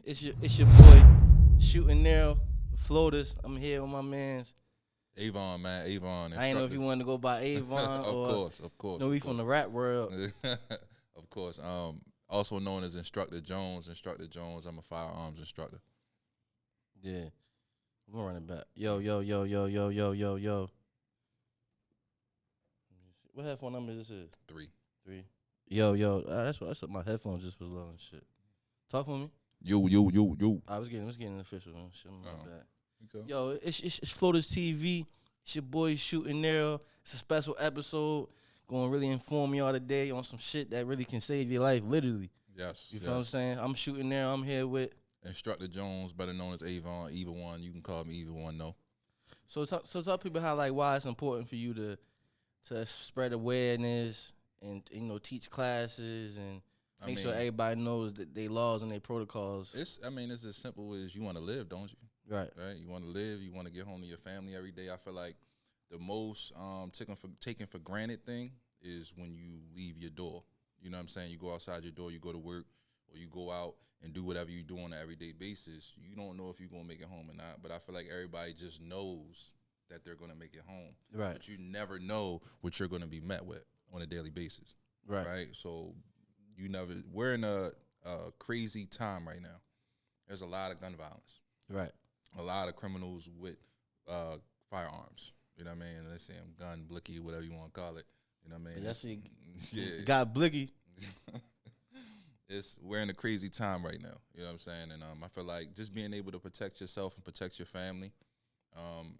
It's your boy Shooting Narrow, Floaters. I'm here with my man's Avon, man, Avon. I ain't know if you wanted to go by Avon Of or course. no, we from the rap world. Of course. Also known as Instructor Jones. Instructor Jones. I'm a firearms instructor. Yeah. I'm gonna run it back. Yo. What headphone number this is? 3. Yo. That's what my headphones just was low and shit. Talk for me. Yo. I was getting official. Man. Shit, my bad. Okay. Yo, it's Floaters TV. It's your boy Shooting Narrow. It's a special episode. Going to really inform y'all today on some shit that really can save your life, literally. Yes. You feel what I'm saying? I'm Shooting Narrow. I'm here with Instructor Jones, better known as Avon, either one. You can call me either one, no. So tell people how why it's important for you to spread awareness and teach classes and make sure everybody knows that they laws and their protocols. It's as simple as you want to live, don't you? Right. You want to live. You want to get home to your family every day. I feel like the most taken for granted thing is when you leave your door. You know what I'm saying? You go outside your door, you go to work, or you go out and do whatever you do on an everyday basis. You don't know if you're going to make it home or not, but I feel like everybody just knows that they're going to make it home. Right. But you never know what you're going to be met with on a daily basis. Right? So we're in a crazy time right now. There's a lot of gun violence. Right. A lot of criminals with firearms. You know what I mean? Let's say gun, Blicky, whatever you want to call it. You know what I mean? Yeah. Got Blicky. We're in a crazy time right now. You know what I'm saying? And I feel like just being able to protect yourself and protect your family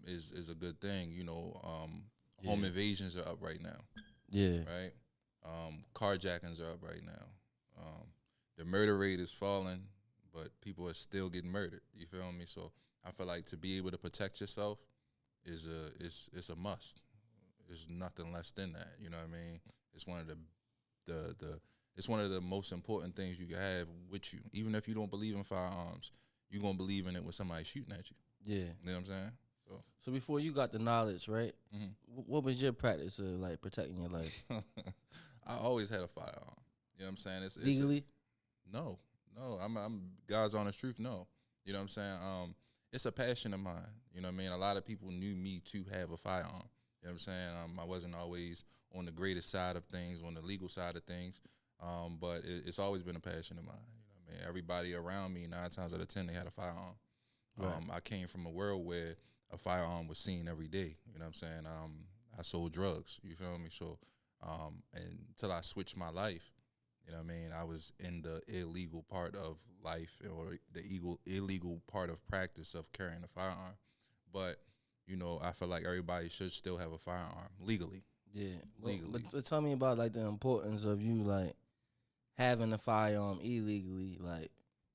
is a good thing. Home invasions are up right now. Yeah. Right? Carjackings are up right now. The murder rate is falling, but people are still getting murdered. You feel me? So I feel like to be able to protect yourself is a must. There's nothing less than that. You know what I mean? It's one of it's one of the most important things you can have with you. Even if you don't believe in firearms, you're gonna believe in it when somebody's shooting at you. Yeah. You know what I'm saying? So before you got the knowledge, right? Mm-hmm. What was your practice of protecting your life? I always had a firearm. You know what I'm saying? It's legally? No. I'm God's honest truth. No. You know what I'm saying? It's a passion of mine. You know what I mean? A lot of people knew me to have a firearm. You know what I'm saying? I wasn't always on the greatest side of things, on the legal side of things, but it's always been a passion of mine. You know what I mean? Everybody around me, 9 times out of 10, they had a firearm. Right. I came from a world where a firearm was seen every day. You know what I'm saying? I sold drugs. You feel me? So until I switched my life, you know what I mean, I was in the illegal part of life or the illegal part of practice of carrying a firearm. But, I feel like everybody should still have a firearm legally. Yeah. Legally. But tell me about the importance of you having a firearm illegally.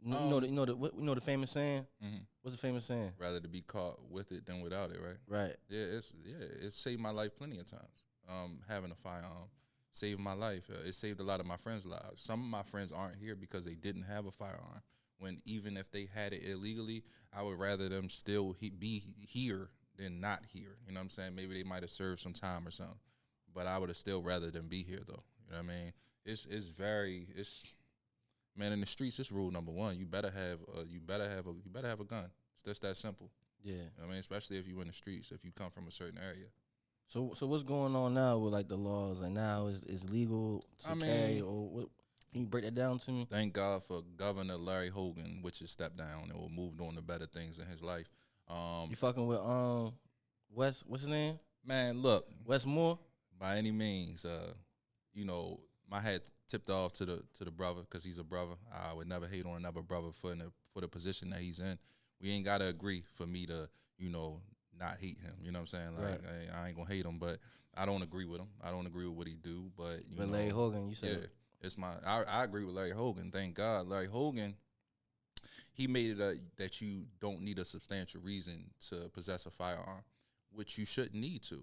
You know the famous saying? Mm-hmm. What's the famous saying? Rather to be caught with it than without it, right? Right. Yeah, it's saved my life plenty of times. Having a firearm saved my life. It saved a lot of my friends' lives. Some of my friends aren't here because they didn't have a firearm. When even if they had it illegally, I would rather them still be here than not here. You know what I'm saying? Maybe they might have served some time or something, but I would have still rather them be here though. You know what I mean? Man, in the streets, it's rule number 1. You better have a gun. It's just that simple. Yeah. You know what I mean? Especially if you in the streets, if you come from a certain area. So what's going on now with the laws? Now is legal to carry, or what? Can you break that down to me? Thank God for Governor Larry Hogan, which has stepped down and moved on to better things in his life. You fucking with West? What's his name? Man, look, Westmore. By any means, my hat tipped off to the brother because he's a brother. I would never hate on another brother for the position that he's in. We ain't gotta agree for me to not hate him. You know what I'm saying? Like, right. I ain't gonna hate him, but I don't agree with him. I don't agree with what he do. But Larry Hogan, you said, yeah, I agree with Larry Hogan. Thank God, Larry Hogan. He made it that you don't need a substantial reason to possess a firearm, which you shouldn't need to.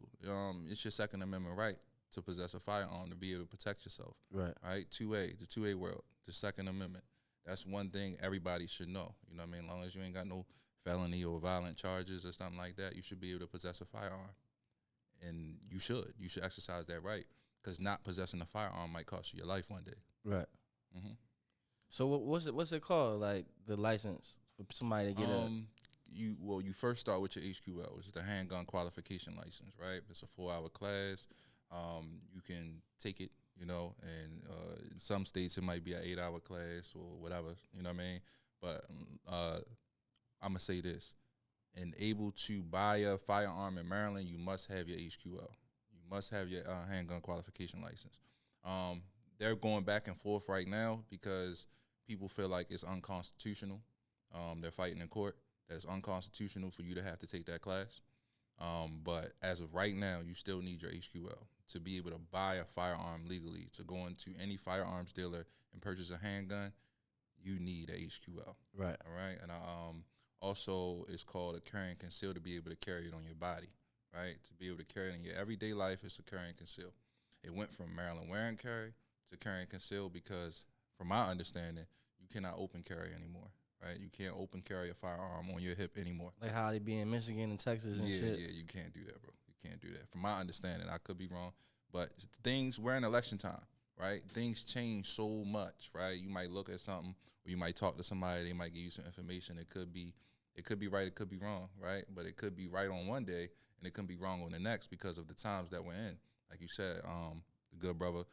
It's your Second Amendment right to possess a firearm to be able to protect yourself. Right. Right. The 2A world, the Second Amendment. That's one thing everybody should know. You know what I mean? As long as you ain't got no felony or violent charges or something like that, you should be able to possess a firearm. And you should exercise that right, because not possessing a firearm might cost you your life one day. Right. Mm-hmm. So what's it called? Like the license for somebody to get a. You first start with your HQL, which is the handgun qualification license, right? It's a 4-hour class. You can take it, and in some states it might be an 8-hour class or whatever, you know what I mean? But I'm gonna say this: and able to buy a firearm in Maryland, you must have your HQL. You must have your handgun qualification license. They're going back and forth right now because people feel like it's unconstitutional. They're fighting in court that it's unconstitutional for you to have to take that class. But as of right now, you still need your HQL to be able to buy a firearm legally. To go into any firearms dealer and purchase a handgun, you need a HQL. Right. All right. And also, it's called a carry and conceal to be able to carry it on your body, right? To be able to carry it in your everyday life, it's a carry and conceal. It went from Maryland wear and carry to carry and conceal because, from my understanding, you cannot open carry anymore. Right, you can't open carry a firearm on your hip anymore. Like how they be in Michigan and Texas and shit. Yeah, you can't do that, bro. You can't do that. From my understanding, I could be wrong, but we're in election time, right? Things change so much, right? You might look at something, or you might talk to somebody, they might give you some information. It could be right, it could be wrong, right? But it could be right on one day, and it could be wrong on the next because of the times that we're in. Like you said, the good brother,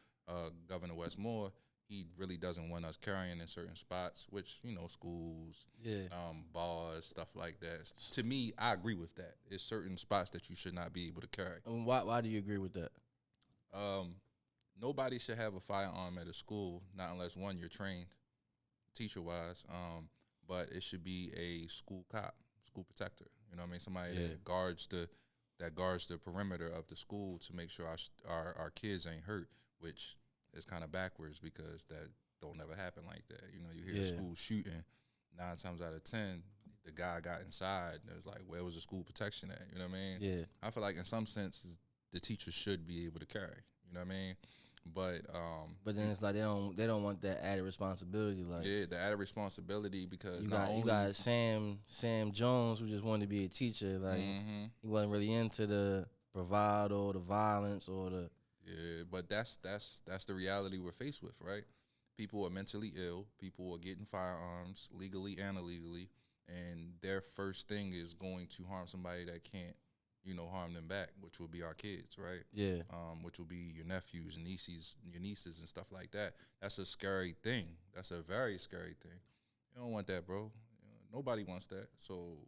Governor Westmore, he really doesn't want us carrying in certain spots, which, schools, bars, stuff like that. To me, I agree with that. It's certain spots that you should not be able to carry. And why do you agree with that? Nobody should have a firearm at a school, not unless, one, you're trained teacher-wise, but it should be a school cop, school protector. You know what I mean? Somebody that guards the perimeter of the school to make sure our kids ain't hurt, which is kind of backwards because that don't never happen like that. You hear a school shooting, 9 times out of 10, the guy got inside and it was like, where was the school protection at? You know what I mean? Yeah. I feel like in some senses the teachers should be able to carry. You know what I mean? But then it's like they don't want that added responsibility. Like the added responsibility because you got Sam Jones who just wanted to be a teacher. Like he wasn't really into the bravado, the violence, or the. Yeah, but that's the reality we're faced with, right? People are mentally ill. People are getting firearms legally and illegally, and their first thing is going to harm somebody that can't, harm them back, which will be our kids, right? Yeah. Which will be your nephews and your nieces and stuff like that. That's a scary thing. That's a very scary thing. You don't want that, bro. Nobody wants that. So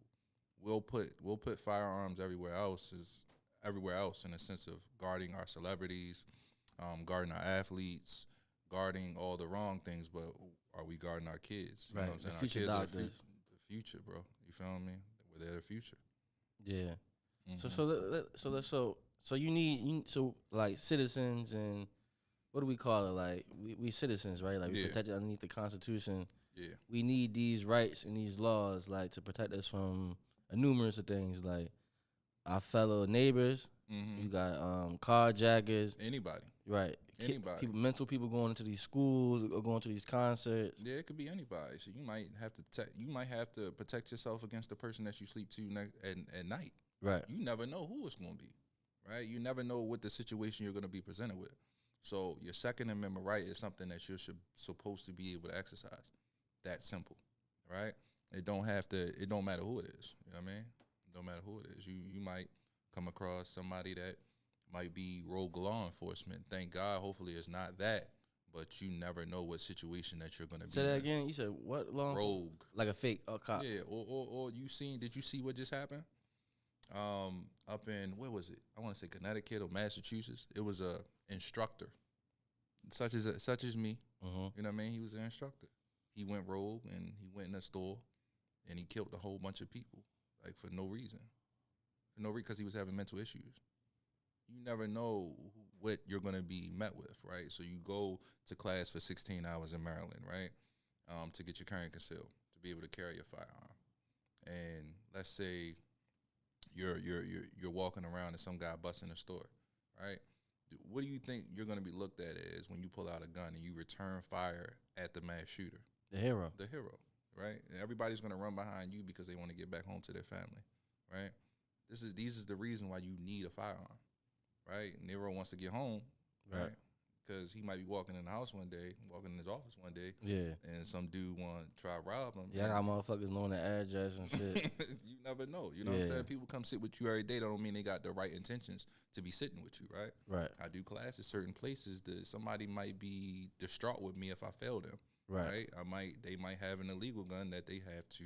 we'll put firearms everywhere else in the sense of guarding our celebrities, guarding our athletes, guarding all the wrong things, but are we guarding our kids? You know what I'm saying? The future our kids doctors. are the future, bro. You feel me? They're the future. Yeah. Mm-hmm. So you need like citizens and what do we call it? Like we citizens, right? Like we protected underneath the Constitution. Yeah. We need these rights and these laws like to protect us from a numerous of things like our fellow neighbors. Mm-hmm. You got carjackers. Anybody. Right. Anybody. Mental people going into these schools or going to these concerts. Yeah, it could be anybody. So you might have to protect yourself against the person that you sleep to at night. Right. You never know who it's going to be. Right. You never know what the situation you're going to be presented with. So your Second Amendment right is something that you're supposed to be able to exercise. That simple. Right. It don't matter who it is. You know what I mean? It don't matter who it is. You might come across somebody that might be rogue law enforcement. Thank God, hopefully it's not that. But you never know what situation that you're going to be in. Say that again. You said what law? Rogue. Like a fake cop. Yeah, or did you see what just happened? Up in, where was it? I want to say Connecticut or Massachusetts. It was a instructor, such as me. Mm-hmm. You know what I mean? He was an instructor. He went rogue and he went in a store and he killed a whole bunch of people, like for no reason. Because he was having mental issues. You never know what you're going to be met with, right? So you go to class for 16 hours in Maryland, right, to get your carry and conceal, to be able to carry your firearm. And let's say you're walking around and some guy busts in the store, right? What do you think you're going to be looked at as when you pull out a gun and you return fire at the mass shooter? The hero, right? And everybody's going to run behind you because they want to get back home to their family, right? These is the reason why you need a firearm, right? Nero wants to get home, right? because he might be walking in the house one day, walking in his office one day, and some dude want to try to rob him. Yeah, I got motherfuckers knowing the address and shit. You never know. You know what I'm saying? People come sit with you every day. That don't mean they got the right intentions to be sitting with you, right? Right. I do classes certain places that somebody might be distraught with me if I fail them. Right. They might have an illegal gun that they have to,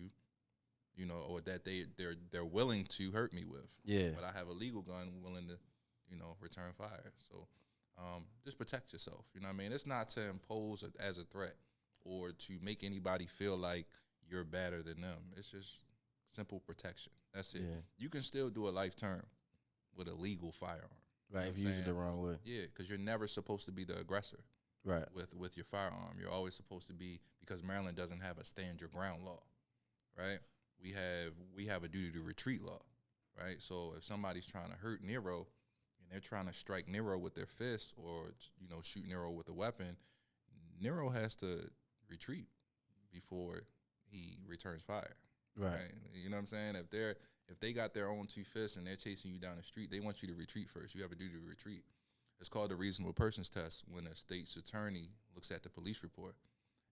you know, or that they're willing to hurt me with. Yeah. But I have a legal gun willing to, you know, return fire. So just protect yourself. You know what I mean? It's not to impose as a threat or to make anybody feel like you're better than them. It's just simple protection. That's it. Yeah. You can still do a life term with a legal firearm. Right, if you use it the wrong way. Yeah, because you're never supposed to be the aggressor. Right. With your firearm. You're always supposed to be, because Maryland doesn't have a stand your ground law. Right? We have a duty to retreat law. Right? So if somebody's trying to hurt Nero and they're trying to strike Nero with their fist or, you know, shoot Nero with a weapon, Nero has to retreat before he returns fire. Right. You know what I'm saying? If they got their own two fists and they're chasing you down the street, they want you to retreat first. You have a duty to retreat. It's called the reasonable persons test when a state's attorney looks at the police report.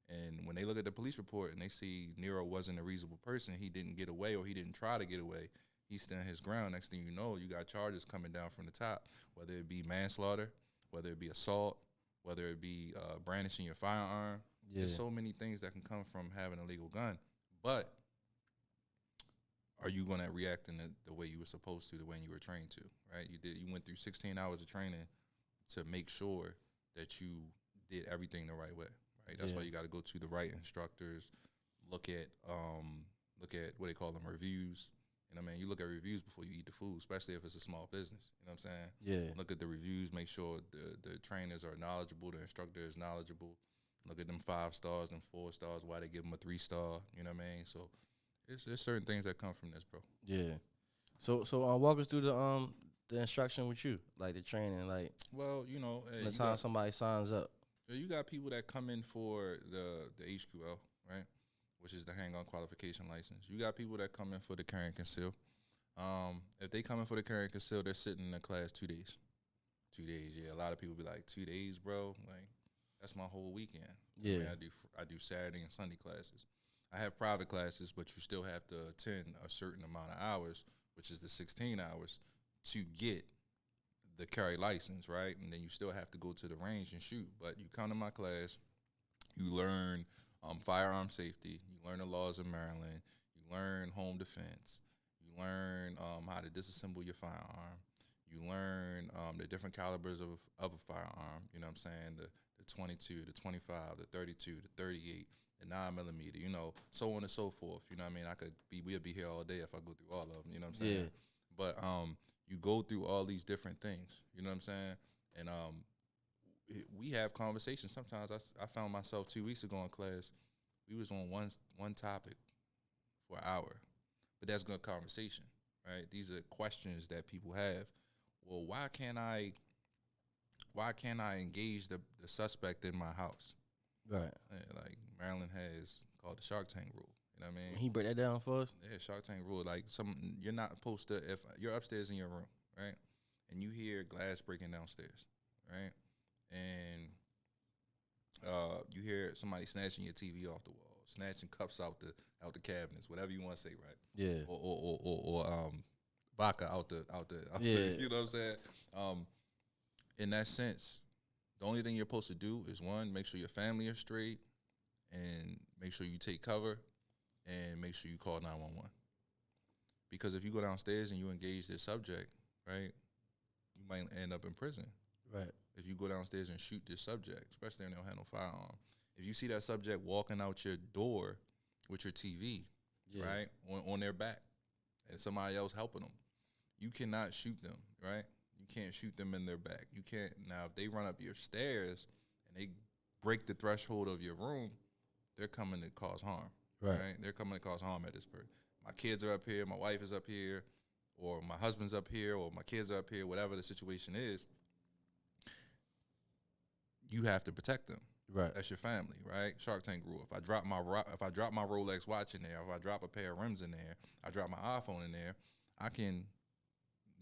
And when they look at the police report and they see Nero wasn't a reasonable person, he didn't get away or he didn't try to get away, he stood his ground. Next thing you know, you got charges coming down from the top, whether it be manslaughter, whether it be assault, whether it be brandishing your firearm. Yeah. There's so many things that can come from having a legal gun. But are you going to react in the way you were supposed to, the way you were trained to, right? You went through 16 hours of training to make sure that you did everything the right way, right? That's why you got to go to the right instructors, look at what they call them, reviews. You know what I mean? You look at reviews before you eat the food, especially if it's a small business. You know what I'm saying? Yeah. Look at the reviews, make sure the trainers are knowledgeable, the instructor is knowledgeable. Look at them 5 stars, them 4 stars, why they give them a 3-star, you know what I mean? So there's certain things that come from this, bro. Yeah. So walk us through the instruction with you, like the training, like. Well, you know, the time somebody signs up. You got people that come in for the HQL, right, which is the handgun qualification license. You got people that come in for the carry and conceal. If they come in for the carry and conceal, they're sitting in the class 2 days. 2 days, yeah. A lot of people be like, 2 days, bro. Like, that's my whole weekend. Yeah. I mean, I do Saturday and Sunday classes. I have private classes, but you still have to attend a certain amount of hours, which is the 16 hours, to get the carry license, right? And then you still have to go to the range and shoot. But you come to my class, you learn firearm safety, you learn the laws of Maryland, you learn home defense, you learn how to disassemble your firearm, you learn the different calibers of a firearm, you know what I'm saying, the 22, the 25, the 32, the 38, the 9mm, you know, so on and so forth. You know what I mean? We'd be here all day if I go through all of them, you know what I'm saying? Yeah. But you go through all these different things, you know what I'm saying? And we have conversations. Sometimes I found myself 2 weeks ago in class, we was on one topic for an hour. But that's good conversation, right? These are questions that people have. Well, why can't I engage the suspect in my house? Right. Yeah, like Maryland has called the Shark Tank rule. You know what I mean? Can you break that down for us? Yeah, Shark Tank rule. Like you're not supposed to, if you're upstairs in your room, right, and you hear glass breaking downstairs, right, and you hear somebody snatching your TV off the wall, snatching cups out the cabinets, whatever you want to say, right? Yeah. Or vodka out the you know what I'm saying? In that sense, the only thing you're supposed to do is, one, make sure your family is straight, and make sure you take cover, and make sure you call 911. Because if you go downstairs and you engage this subject, right, you might end up in prison. Right. If you go downstairs and shoot this subject, especially if they don't have no firearm. If you see that subject walking out your door with your TV, right, on their back, and somebody else helping them, you cannot shoot them, right? You can't shoot them in their back. You can't. Now, if they run up your stairs and they break the threshold of your room, they're coming to cause harm. Right. They're coming to cause harm at this point. My kids are up here, my wife is up here, or my husband's up here, or my kids are up here, whatever the situation is, you have to protect them. Right. That's your family, right? Shark Tank rule. If I drop my Rolex watch in there, if I drop a pair of rims in there, I drop my iPhone in there, I can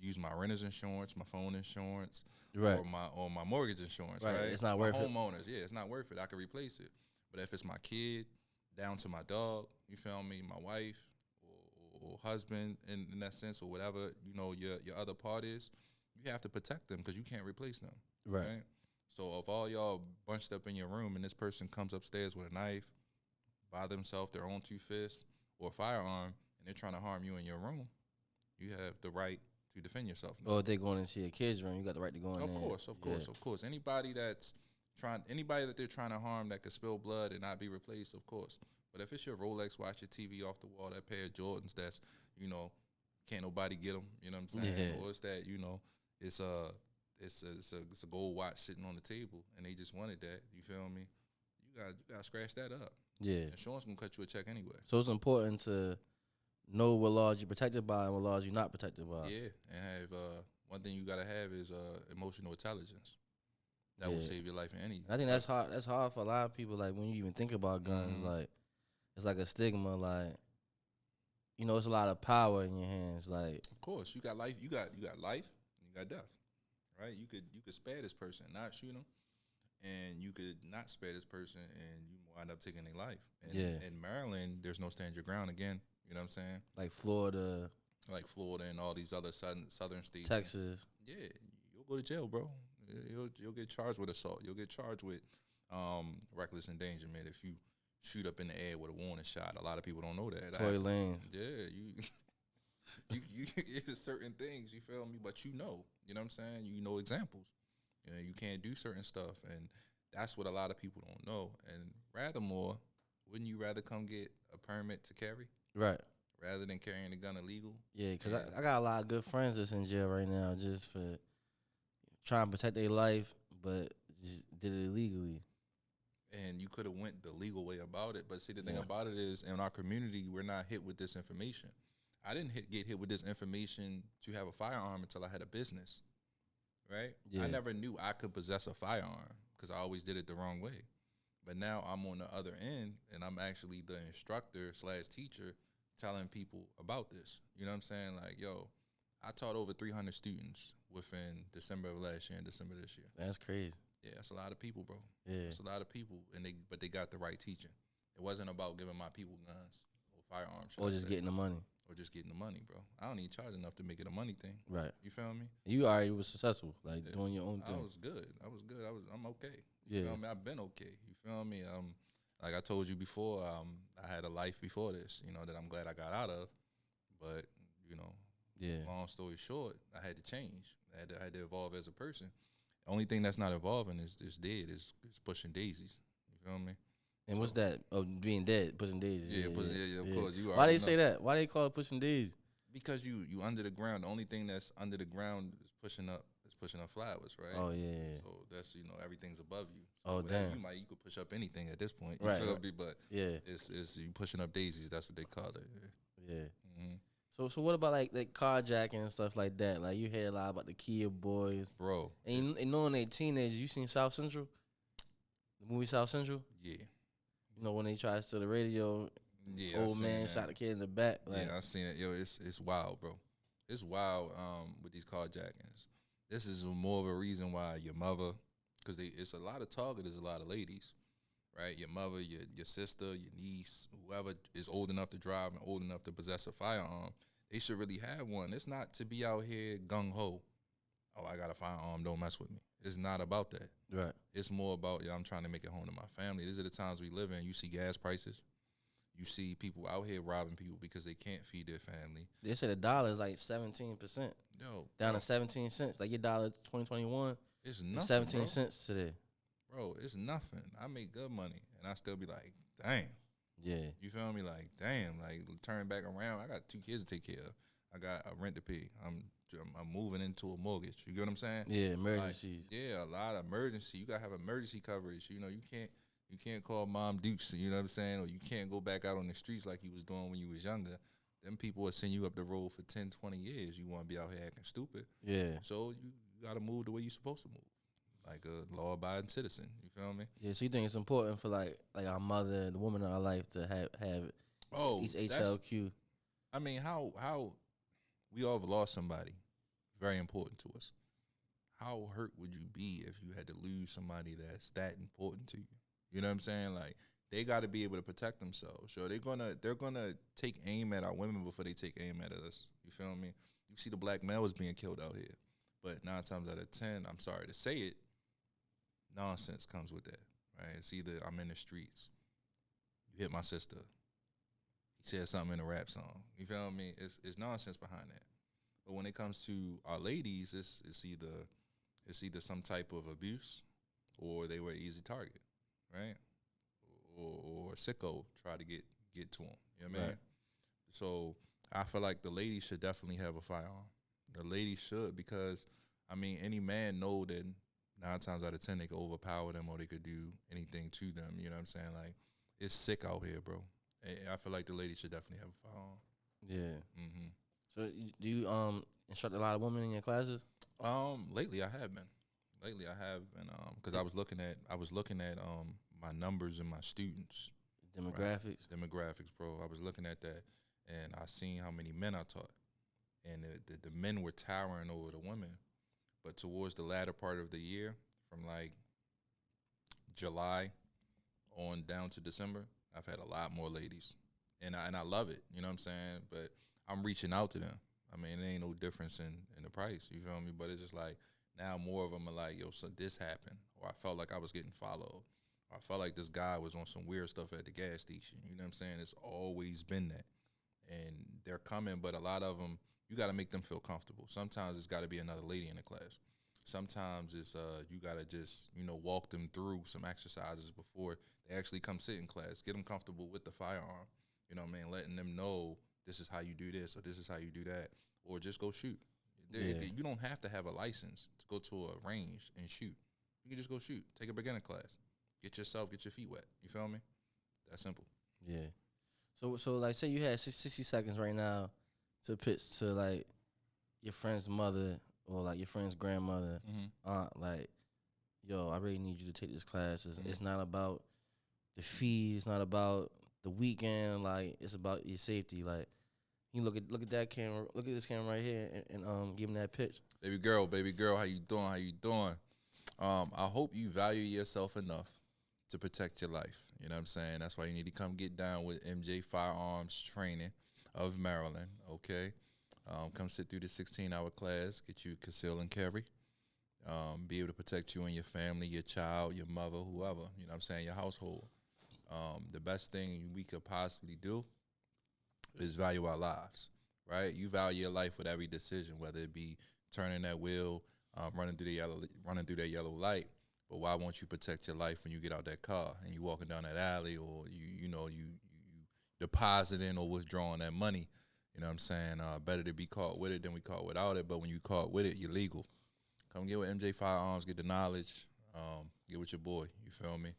use my renter's insurance, my phone insurance, Right. or my mortgage insurance, Right. right? It's not my worth it. homeowners, yeah, it's not worth it. I could replace it. But if it's my kid, down to my dog, you feel me, my wife or husband in that sense, or whatever, you know, your other part is, you have to protect them because you can't replace them. Right. So if all y'all bunched up in your room and this person comes upstairs with a knife by themselves, their own 2 fists, or a firearm, and they're trying to harm you in your room, you have the right to defend yourself. Or if they're going into your kid's room, you got the right to go in there. Of course. Anybody that they're trying to harm that could spill blood and not be replaced, of course. But if it's your Rolex, watch your TV off the wall, that pair of Jordans that's, you know, can't nobody get them, you know what I'm saying? Yeah. Or it's that, you know, it's a gold watch sitting on the table and they just wanted that, you feel me? You gotta scratch that up. Yeah. Insurance gonna cut you a check anyway. So it's important to know what laws you're protected by and what laws you're not protected by. Yeah, and have one thing you gotta have is emotional intelligence. That will save your life in any. I think that's hard. That's hard for a lot of people. Like when you even think about guns, like it's like a stigma. Like, you know, it's a lot of power in your hands. Like, of course, you got life. You got life. And you got death. Right? You could spare this person, not shoot them, and you could not spare this person, and you wind up taking their life. And in Maryland, there's no stand your ground again. You know what I'm saying? Like Florida, and all these other southern states, Texas. Yeah, you'll go to jail, bro. You'll get charged with assault. You'll get charged with reckless endangerment if you shoot up in the air with a warning shot. A lot of people don't know that. Tory Lanez. Yeah, you it's certain things, you feel me? But you know what I'm saying? You know examples. You know, you can't do certain stuff, and that's what a lot of people don't know. And wouldn't you rather come get a permit to carry? Right. Rather than carrying a gun illegal? Yeah, because I got a lot of good friends that's in jail right now just for trying to protect their life, but just did it illegally. And you could have went the legal way about it. But see, the thing about it is, in our community, we're not hit with this information. I didn't get hit with this information to have a firearm until I had a business, right? Yeah. I never knew I could possess a firearm because I always did it the wrong way. But now I'm on the other end, and I'm actually the instructor/teacher telling people about this. You know what I'm saying? Like, yo, I taught over 300 students within December of last year and December this year. That's crazy. Yeah, that's a lot of people, bro. Yeah. It's a lot of people, but they got the right teaching. It wasn't about giving my people guns or firearms. Or just getting the money. Or just getting the money, bro. I don't even charge enough to make it a money thing. Right. You feel me? You already was successful, like doing your own thing. I was good. I'm okay. Yeah. You feel me? I've been okay. You feel me? Like I told you before, I had a life before this, you know, that I'm glad I got out of. But, you know, long story short, I had to change. I had to evolve as a person. The only thing that's not evolving is pushing daisies. You feel me? And what's that? Oh, being dead, pushing daisies. Yeah, of course. Why they say that? Why they call it pushing daisies? Because you under the ground. The only thing that's under the ground is pushing up flowers, right? Oh yeah. So that's, you know, everything's above you. So oh damn. You could push up anything at this point. You right. feel me? But yeah, it's you pushing up daisies. That's what they call it. Yeah. Mm-hmm. So what about like carjacking and stuff like that? Like you hear a lot about the Kia boys, bro. And knowing they teenagers, you seen South Central, the movie South Central? Yeah. You know when they try to steal the radio, old man shot the kid in the back. Like, yeah, I seen it. Yo, it's wild, bro. It's wild. With these carjackings, this is more of a reason why your mother, because it's a lot of targeters, a lot of ladies, right? Your mother, your sister, your niece, whoever is old enough to drive and old enough to possess a firearm, they should really have one. It's not to be out here gung ho. Oh, I got a firearm, don't mess with me. It's not about that. Right. It's more about, I'm trying to make it home to my family. These are the times we live in. You see gas prices. You see people out here robbing people because they can't feed their family. They said the dollar is like 17%. Yo, down to 17 cents. Like your dollar 2021. It's nothing. 17 bro. cents today. Bro, it's nothing. I make good money and I still be like, damn. Yeah. You feel me? Like, damn. Like, turn back around. I got 2 kids to take care of. I got a rent to pay. I'm moving into a mortgage. You get what I'm saying? Yeah, emergencies. Like, yeah, a lot of emergency. You gotta have emergency coverage. You know, you can't call Mom Dukes. You know what I'm saying? Or you can't go back out on the streets like you was doing when you was younger. Them people will send you up the road for 10, 20 years. You want to be out here acting stupid. Yeah. So you gotta move the way you're supposed to move, like a law-abiding citizen. You feel me? Yeah. So you think it's important for like our mother, the woman in our life, to have these HLQ? I mean, how we all have lost somebody. very important to us. How hurt would you be if you had to lose somebody that's that important to you? You know what I'm saying? Like, they got to be able to protect themselves. So they're gonna take aim at our women before they take aim at us. You feel me? You see the black males being killed out here, but 9 times out of 10, I'm sorry to say it, nonsense comes with that. Right? It's either I'm in the streets, you hit my sister, he said something in a rap song. You feel me? It's nonsense behind that. But when it comes to our ladies, it's either some type of abuse, or they were an easy target, right? Or a sicko try to get to them. You know what I mean? Right. So I feel like the ladies should definitely have a firearm. The ladies should, because I mean, any man know that 9 times out of 10 they could overpower them or they could do anything to them. You know what I'm saying? Like, it's sick out here, bro. I feel like the ladies should definitely have a firearm. Yeah. Mm-hmm. So do you instruct a lot of women in your classes? Lately I have been. Because I was looking at my numbers and my students. Demographics. Right? Demographics, bro. I was looking at that, and I seen how many men I taught, and the men were towering over the women. But towards the latter part of the year, from like July on down to December, I've had a lot more ladies, and I love it. You know what I'm saying? But I'm reaching out to them. I mean, it ain't no difference in the price. You feel me? But it's just like, now more of them are like, yo, so this happened, or I felt like I was getting followed, or I felt like this guy was on some weird stuff at the gas station. You know what I'm saying? It's always been that, and they're coming, but a lot of them, you got to make them feel comfortable. Sometimes it's got to be another lady in the class. Sometimes it's you got to just, walk them through some exercises before they actually come sit in class. Get them comfortable with the firearm. You know what I mean? Letting them know this is how you do this, or this is how you do that, or just go shoot. Yeah. You don't have to have a license to go to a range and shoot. You can just go shoot. Take a beginner class. Get your feet wet. You feel me? That's simple. Yeah. So like, say you had 60 seconds right now to pitch to like your friend's mother or like your friend's grandmother, aunt, like, yo, I really need you to take this class. It's not about the fee. It's not about the weekend. Like, it's about your safety. Like, you look at that camera. Look at this camera right here, and give him that pitch. Baby girl, how you doing? I hope you value yourself enough to protect your life. You know what I'm saying? That's why you need to come get down with MJ Firearms Training of Maryland. Okay, come sit through the 16-hour class, get you conceal and carry. Be able to protect you and your family, your child, your mother, whoever. You know what I'm saying? Your household. The best thing we could possibly do is value our lives, right? You value your life with every decision, whether it be turning that wheel, running through that yellow light. But why won't you protect your life when you get out that car and you walking down that alley, or you depositing or withdrawing that money? You know what I'm saying? Better to be caught with it than we caught without it. But when you caught with it, you're legal. Come get with MJ Firearms, get the knowledge, get with your boy. You feel me?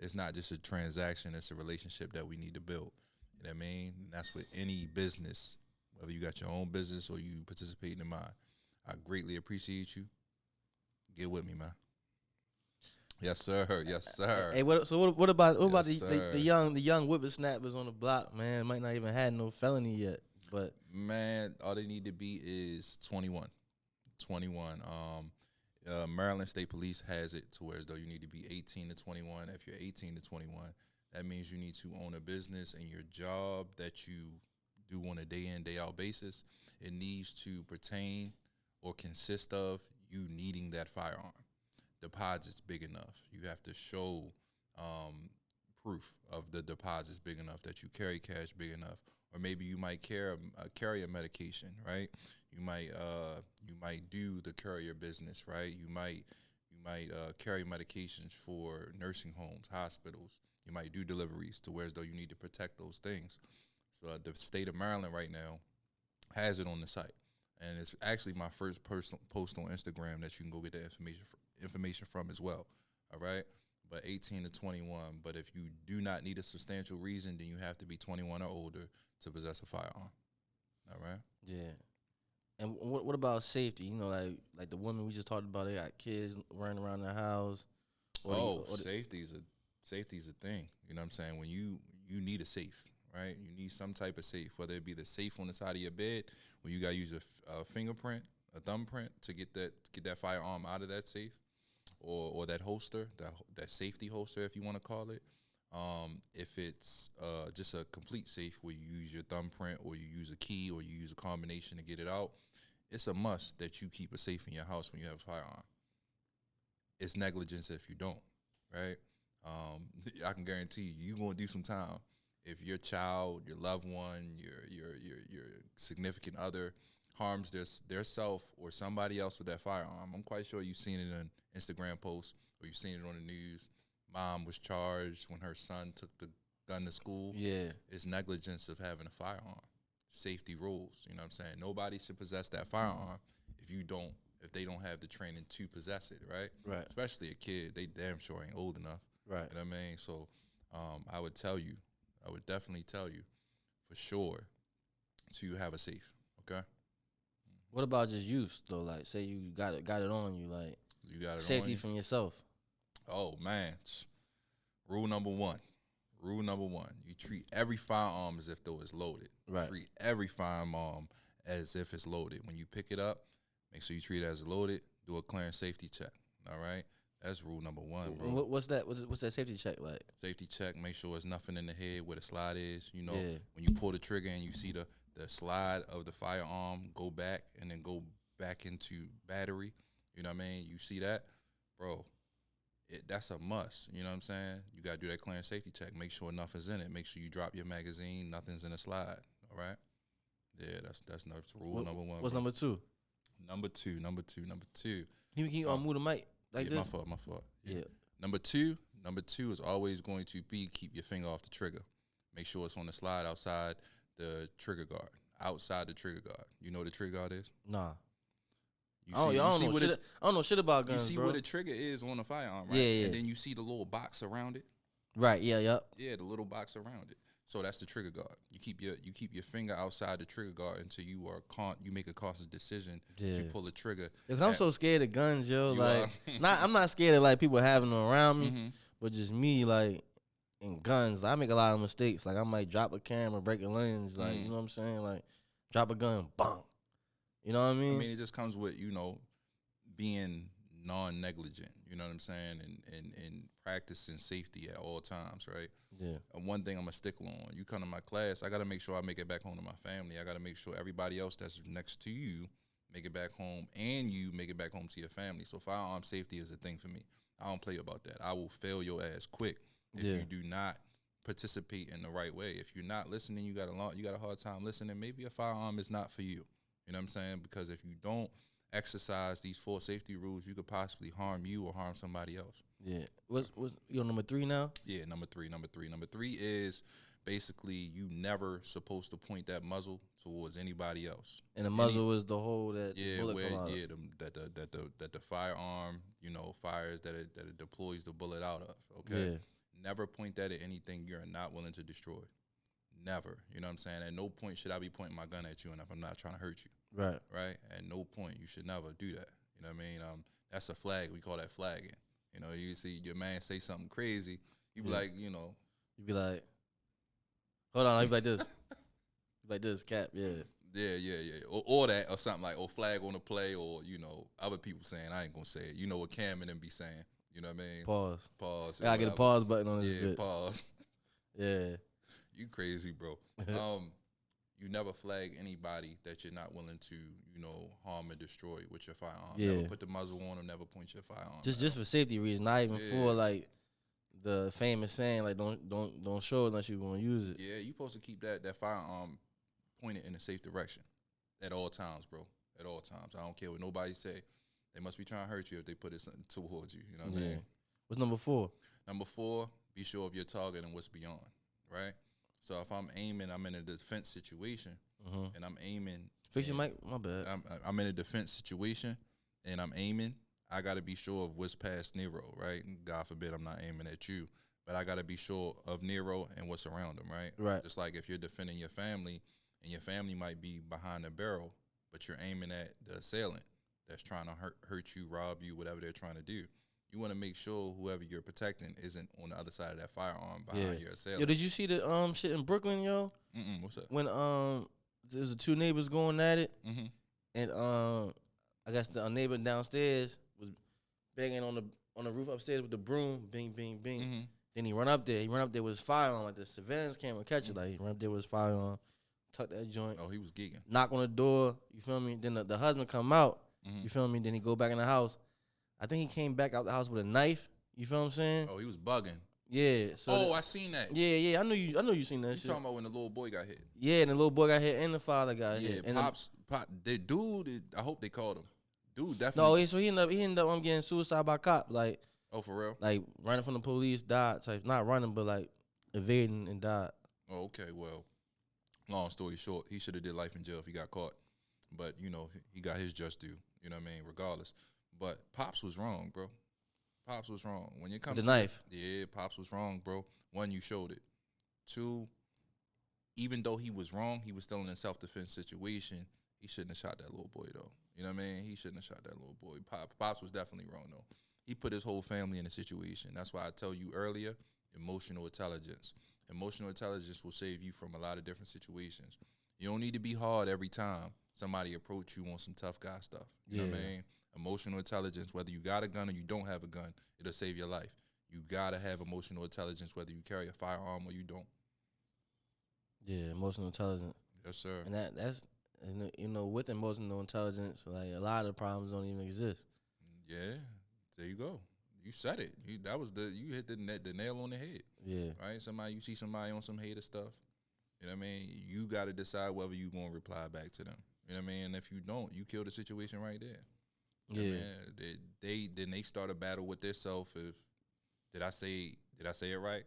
It's not just a transaction; it's a relationship that we need to build. You know what I mean? And that's with any business, whether you got your own business or you participating in mine. I greatly appreciate you. Get with me, man. Yes, sir. Yes, sir. Hey, what about Yes, the young whippersnappers on the block, man? Might not even had no felony yet, but man, all they need to be is 21. 21. Maryland State Police has it to where as though you need to be 18 to 21. If you're 18 to 21, that means you need to own a business, and your job that you do on a day in, day out basis, it needs to pertain or consist of you needing that firearm. Deposit's big enough. You have to show proof of the deposit's big enough, that you carry cash big enough, or maybe you might carry a medication, right? You might do the courier business, right? You might carry medications for nursing homes, hospitals. You might do deliveries to where as though you need to protect those things. So the state of Maryland right now has it on the site, and it's actually my first personal post on Instagram that you can go get the information from as well. All right, but 18 to 21. But if you do not need a substantial reason, then you have to be 21 or older to possess a firearm. All right. yeah. And what about safety? You know, like the women we just talked about, they got kids running around their house. Safety is a thing. You know what I'm saying? When you need a safe, right? You need some type of safe, whether it be the safe on the side of your bed, where you got to use a fingerprint, a thumbprint to get that firearm out of that safe or that holster, that safety holster, if you want to call it. If it's just a complete safe where you use your thumbprint or you use a key or you use a combination to get it out, it's a must that you keep a safe in your house when you have a firearm. It's negligence if you don't, right? I can guarantee you're gonna do some time if your child, your loved one, your significant other harms their self or somebody else with that firearm. I'm quite sure you've seen it in Instagram posts or you've seen it on the news. Mom was charged when her son took the gun to school. Yeah. It's negligence of having a firearm. Safety rules, you know what I'm saying? Nobody should possess that firearm if they don't have the training to possess it, right? Right. Especially a kid, they damn sure ain't old enough. Right. You know what I mean? So I would definitely tell you for sure to have a safe, okay? What about just use though? Like, say you got it on you, like You got it safety on you. from yourself. Oh man, rule number one. You treat every firearm as if though it's loaded. Right. Treat every firearm as if it's loaded. When you pick it up, make sure you treat it as loaded. Do a clearance safety check. All right, that's rule number one, bro. What's that? What's that safety check like? Safety check. Make sure there's nothing in the head where the slide is. You know, Yeah. when you pull the trigger and you see the slide of the firearm go back and then go back into battery. You know what I mean? You see that, bro. That's a must. You know what I'm saying? You got to do that clearance safety check. Make sure nothing's in it. Make sure you drop your magazine. Nothing's in the slide. All right? Yeah, that's rule number one. What's bro. number two? Number two. Can you move the mic like yeah, this? my fault. Yeah. Number two is always going to be keep your finger off the trigger. Make sure it's on the slide outside the trigger guard. Outside the trigger guard. You know what the trigger guard is? Nah. I I don't know shit about guns, You see bro. where the trigger is on the firearm, right? Yeah. And then you see the little box around it. Right. Yeah. Yep. Yeah, the little box around it. So that's the trigger guard. You keep your finger outside the trigger guard until you make a conscious decision to pull the trigger. Yeah, 'cause I'm so scared of guns, yo. You Like, I'm not scared of like people having them around me, Mm-hmm. but just me, like, in guns, I make a lot of mistakes. Like, I might drop a camera, break a lens, like, you know what I'm saying? Like, drop a gun, bang. You know what I mean? I mean, it just comes with, being non-negligent, you know what I'm saying, and practicing safety at all times, right? Yeah. And one thing I'm a stickler on, you come to my class, I got to make sure I make it back home to my family. I got to make sure everybody else that's next to you make it back home, and you make it back home to your family. So firearm safety is a thing for me. I don't play about that. I will fail your ass quick if you do not participate in the right way. If you're not listening, you got a hard time listening, maybe a firearm is not for you. You know what I'm saying? Because if you don't exercise these 4 safety rules, you could possibly harm you or harm somebody else. Yeah. What's you on number 3 now? Yeah, number three. Number three is basically you never supposed to point that muzzle towards anybody else. And the muzzle is the hole that the bullet come out of. That the firearm, fires that it deploys the bullet out of. Okay. Yeah. Never point that at anything you're not willing to destroy. Never. You know what I'm saying? At no point should I be pointing my gun at you, and if I'm not trying to hurt you. Right. Right? At no point. You should never do that. You know what I mean? That's a flag. We call that flagging. You see your man say something crazy, you be like, You be like, hold on, you be like this. You be like this, cap, yeah. Yeah. Or that, or something like, or flag on the play, or, other people saying, I ain't gonna say it. You know what Cam and them be saying. You know what I mean? Pause. I gotta get a pause button on this bitch. Pause. Yeah. You crazy, bro. You never flag anybody that you're not willing to, harm and destroy with your firearm. Yeah. Never put the muzzle on or never point your firearm. Just for safety reasons, not even for like the famous saying, like don't show it unless you're gonna use it. Yeah, you supposed to keep that firearm pointed in a safe direction at all times, bro. At all times. I don't care what nobody say. They must be trying to hurt you if they put it towards you. You know what I mean? What's number 4? Number 4, be sure of your target and what's beyond, right? So if I'm aiming, I'm in a defense situation, and I'm aiming. Fix your mic. My bad. I'm in a defense situation, and I'm aiming. I got to be sure of what's past Nero, right? God forbid I'm not aiming at you, but I got to be sure of Nero and what's around him, right? Right. Just like if you're defending your family, and your family might be behind the barrel, but you're aiming at the assailant that's trying to hurt you, rob you, whatever they're trying to do. You want to make sure whoever you're protecting isn't on the other side of that firearm behind your assailant. Yo, did you see the shit in Brooklyn, yo? What's up? When there's the 2 neighbors going at it, and I guess the neighbor downstairs was banging on the roof upstairs with the broom, bing, bing, bing. Mm-hmm. Then he run up there. He run up there with his firearm, like the surveillance camera catch it. Like he run up there with his firearm, tuck that joint. Oh, he was geeking. Knock on the door. You feel me? Then the husband come out. Mm-hmm. You feel me? Then he go back in the house. I think he came back out the house with a knife. You feel what I'm saying? Oh, he was bugging. Yeah. So I seen that. Yeah. I know you seen that You shit. talking about when the little boy got hit? Yeah, and the little boy got hit, and the father got hit. Yeah, And the dude. I hope they called him. Dude, definitely. no, so he ended up getting suicide by cop. Like, oh, for real? like running from the police, died. Type, not running, but like evading and died. Oh, okay. Well, long story short, he should have did life in jail if he got caught. But you know, he got his just due. You know what I mean? Regardless. But Pops was wrong, bro. Pops was wrong. When it comes The to knife. Yeah, Pops was wrong, bro. One, you showed it. Two, even though he was wrong, he was still in a self-defense situation. He shouldn't have shot that little boy, though. You know what I mean? He shouldn't have shot that little boy. Pops was definitely wrong, though. He put his whole family in a situation. That's why I tell you earlier, emotional intelligence. Emotional intelligence will save you from a lot of different situations. You don't need to be hard every time somebody approach you on some tough guy stuff. You know what I mean? Emotional intelligence, whether you got a gun or you don't have a gun, it'll save your life. You gotta have emotional intelligence, whether you carry a firearm or you don't. Yeah, emotional intelligence. Yes, sir. And that's you know, with emotional intelligence, like a lot of problems don't even exist. Yeah, there you go. You said it. You hit the nail on the head. Yeah. Right? You see somebody on some hater stuff. You know what I mean? You got to decide whether you gonna reply back to them. You know what I mean? And if you don't, you kill the situation right there. You know what I mean? They start a battle with themselves. If did I say it right?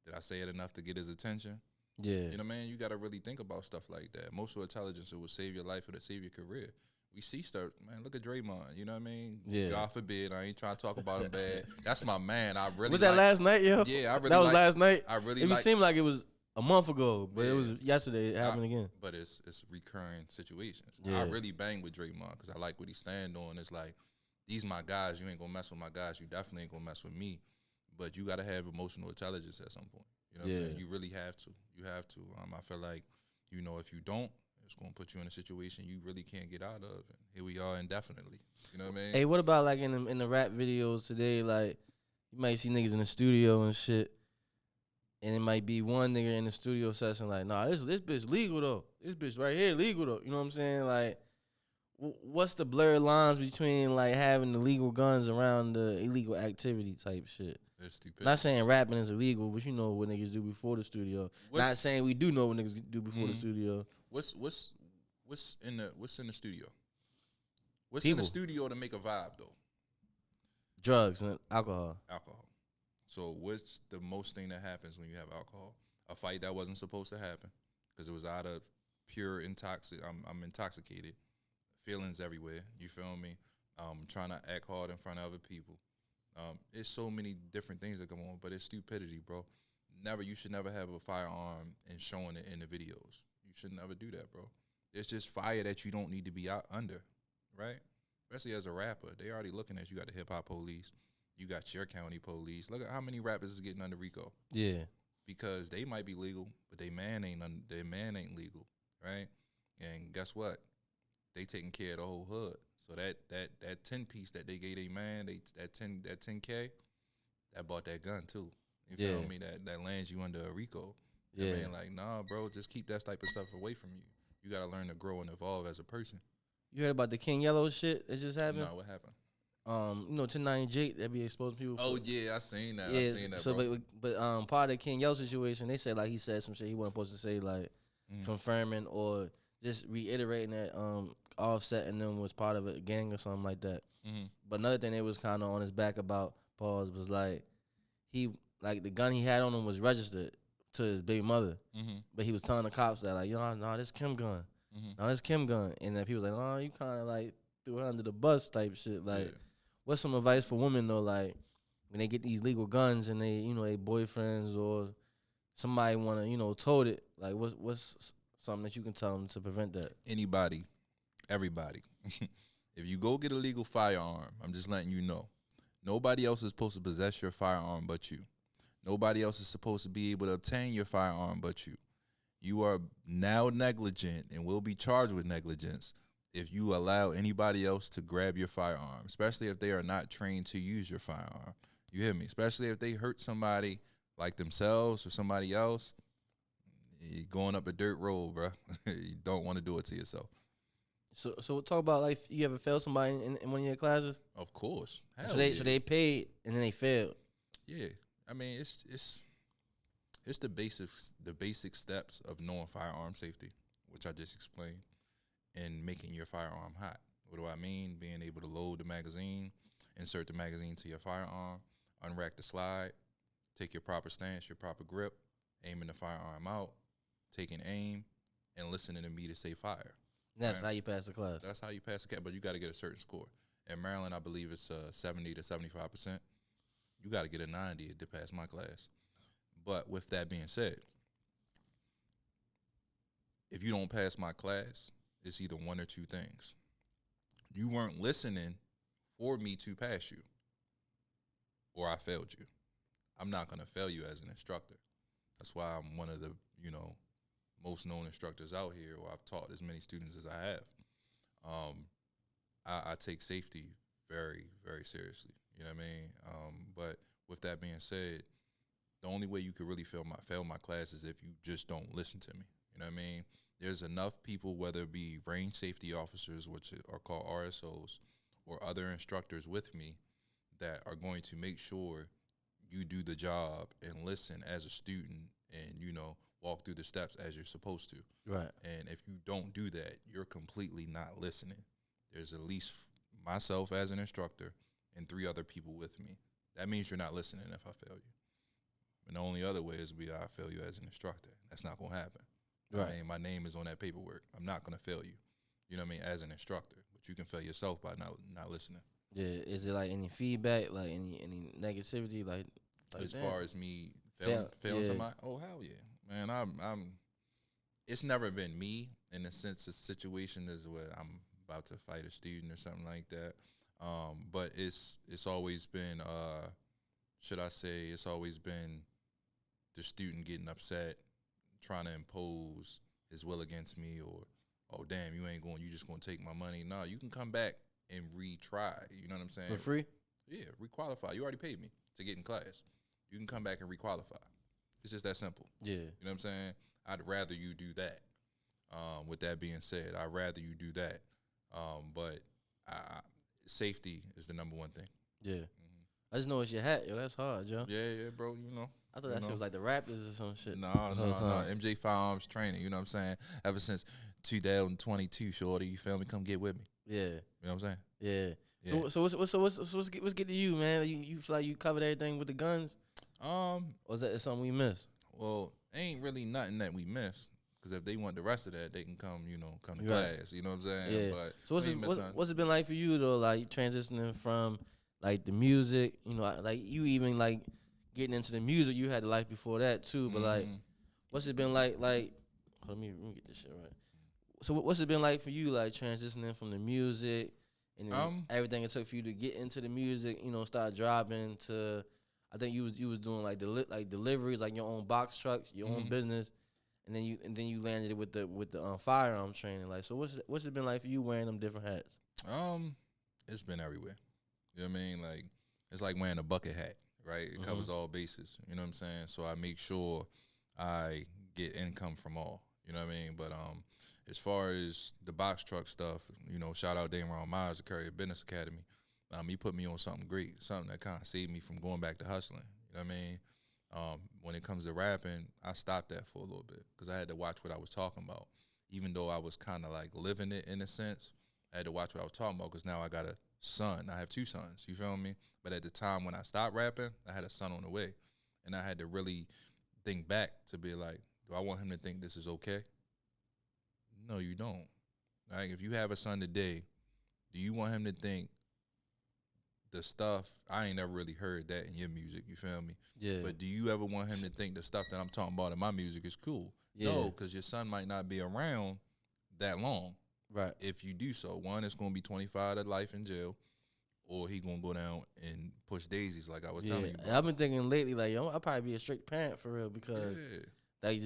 Did I say it enough to get his attention? Yeah. You know what I mean? You got to really think about stuff like that. Emotional intelligence, it will save your life, it'll save your career. We see stuff, man, look at Draymond, you know what I mean? Yeah. God forbid, I ain't trying to talk about him bad. That's my man. I really Was that last night, yo? Yeah, I really that was last night. I really It seemed like it was a month ago, but it was yesterday. It happened again. But it's recurring situations. Yeah. I really bang with Draymond because I like what he stand on. It's like, these my guys. You ain't gonna mess with my guys. You definitely ain't gonna mess with me. But you gotta have emotional intelligence at some point. You know what I'm saying? You really have to. You have to. I feel like, you know, if you don't, it's gonna put you in a situation you really can't get out of. And here we are indefinitely. You know what I mean? Hey, what about like in the rap videos today? Like, you might see niggas in the studio and shit, and it might be one nigga in the studio session like, nah, this bitch legal though. This bitch right here legal though. You know what I'm saying? Like, what's the blurred lines between like having the legal guns around the illegal activity type shit? It's stupid. Not saying rapping is illegal, but you know what niggas do before the studio. Not saying we do know what niggas do before the studio. What's in the studio? What's People. in the studio to make a vibe though? Drugs and alcohol. Alcohol. So what's the most thing that happens when you have alcohol? A fight that wasn't supposed to happen because it was out of pure I'm intoxicated. Feelings everywhere. You feel me? Trying to act hard in front of other people. It's so many different things that come on, but it's stupidity, bro. You should never have a firearm and showing it in the videos. You should never do that, bro. It's just fire that you don't need to be out under, right? Especially as a rapper. They already looking at you. Got the hip-hop police. You got your county police. Look at how many rappers is getting under RICO. Yeah. Because they might be legal, but their man ain't legal, right? And guess what? They taking care of the whole hood. So that 10 piece that they gave their man, that 10K, that bought that gun too. You feel me? That lands you under a RICO. Yeah. I mean, like, nah, bro, just keep that type of stuff away from you. You gotta learn to grow and evolve as a person. You heard about the King Yellow shit that just happened? No, what happened? You know, 10-9 Jake that be exposing people. Oh yeah, I seen that. Yeah, I seen that. so bro. but part of the King Yellow situation, they said like he said some shit he wasn't supposed to say, like confirming or just reiterating that Offset and them was part of a gang or something like that. But another thing they was kind of on his back about Pause was like the gun he had on him was registered to his baby mother, but he was telling the cops that like, yo, no, this Kim gun, no, this Kim gun, and then people was like, oh, you kind of like threw her under the bus type shit. Like, what's some advice for women though? Like when they get these legal guns and they, you know, they boyfriends or somebody want to, tote it. Like what's something that you can tell them to prevent that? Anybody, everybody. If you go get a legal firearm, I'm just letting you know, nobody else is supposed to possess your firearm but you. Nobody else is supposed to be able to obtain your firearm but you. You are now negligent and will be charged with negligence if you allow anybody else to grab your firearm, especially if they are not trained to use your firearm, you hear me? Especially if they hurt somebody like themselves or somebody else, you're going up a dirt road, bro. You don't want to do it to yourself. So we'll talk about, like, you ever failed somebody in one of your classes? Of course. So they paid and then they failed. Yeah. I mean, it's the basic steps of knowing firearm safety, which I just explained, and making your firearm hot. What do I mean? Being able to load the magazine, insert the magazine to your firearm, unrack the slide, take your proper stance, your proper grip, aiming the firearm out, taking aim, and listening to me to say fire. And that's how you pass the class. That's how you pass the class, but you got to get a certain score. In Maryland, I believe it's 70 to 75%. You got to get a 90 to pass my class. But with that being said, if you don't pass my class, it's either one or two things. You weren't listening for me to pass you, or I failed you. I'm not going to fail you as an instructor. That's why I'm one of the, most known instructors out here, or I've taught as many students as I have. I take safety very, very seriously. You know what I mean? But with that being said, the only way you could really fail my class is if you just don't listen to me. You know what I mean? There's enough people, whether it be range safety officers, which are called RSOs, or other instructors with me, that are going to make sure you do the job and listen as a student and, walk through the steps as you're supposed to. Right. And if you don't do that, you're completely not listening. There's at least myself as an instructor and 3 other people with me. That means you're not listening if I fail you. And the only other way is I fail you as an instructor. That's not going to happen. Right. I mean, my name is on that paperwork. I'm not going to fail you, as an instructor. But you can fail yourself by not listening. Yeah. Is it like any feedback, like any negativity, like as that? Far as me failing somebody? Oh, hell yeah. Man, I'm it's never been me in the sense of situation is where I'm about to fight a student or something like that. But it's always been it's always been the student getting upset, trying to impose his will against me, or, oh damn, you just gonna take my money. No, you can come back and retry. You know what I'm saying? For free? Yeah, requalify. You already paid me to get in class. You can come back and requalify. It's just that simple. Yeah. You know what I'm saying? I'd rather you do that. With that being said, I'd rather you do that. But safety is the number one thing. Yeah. Mm-hmm. I just know it's your hat, yo. That's hard, yo. Yeah, bro. I thought that shit was like the Raptors or some shit. No. MJ Firearms training. You know what I'm saying? Ever since 2022, shorty, you feel me? Come get with me. Yeah. You know what I'm saying? Yeah. Yeah. So what's get to you, man? You feel like you covered everything with the guns? Or is that something we missed? Well, ain't really nothing that we missed. Because if they want the rest of that, they can come to right. class. You know what I'm saying? Yeah. But so what's it been like for you, though, like transitioning from like the music, like you even like getting into the music, you had a life before that too, but like what's it been like let me get this shit right. So what's it been like for you, like transitioning from the music and then everything it took for you to get into the music, start driving to, I think you was doing like deliveries, like your own box trucks, your own business, and then you landed it with the firearm training. Like, so what's it been like for you wearing them different hats? It's been everywhere. You know what I mean? Like, it's like wearing a bucket hat, right? It covers all bases. You know what I'm saying? So I make sure I get income from all. You know what I mean? But as far as the box truck stuff, shout out Ron Myers, the Courier Business Academy. He put me on something great, something that kind of saved me from going back to hustling. You know what I mean? When it comes to rapping, I stopped that for a little bit because I had to watch what I was talking about. Even though I was kind of like living it in a sense, I had to watch what I was talking about because now I got a son. I have 2 sons, you feel me? But at the time when I stopped rapping, I had a son on the way. And I had to really think back to be like, do I want him to think this is okay? No, you don't. Like, if you have a son today, do you want him to think the stuff, I ain't never really heard that in your music, you feel me? Yeah. But do you ever want him to think the stuff that I'm talking about in my music is cool? Yeah. No, because your son might not be around that long. Right. If you do so, one, it's going to be 25 to life in jail, or he going to go down and push daisies like I was telling you about. I've been thinking lately, like, I'll probably be a strict parent for real because like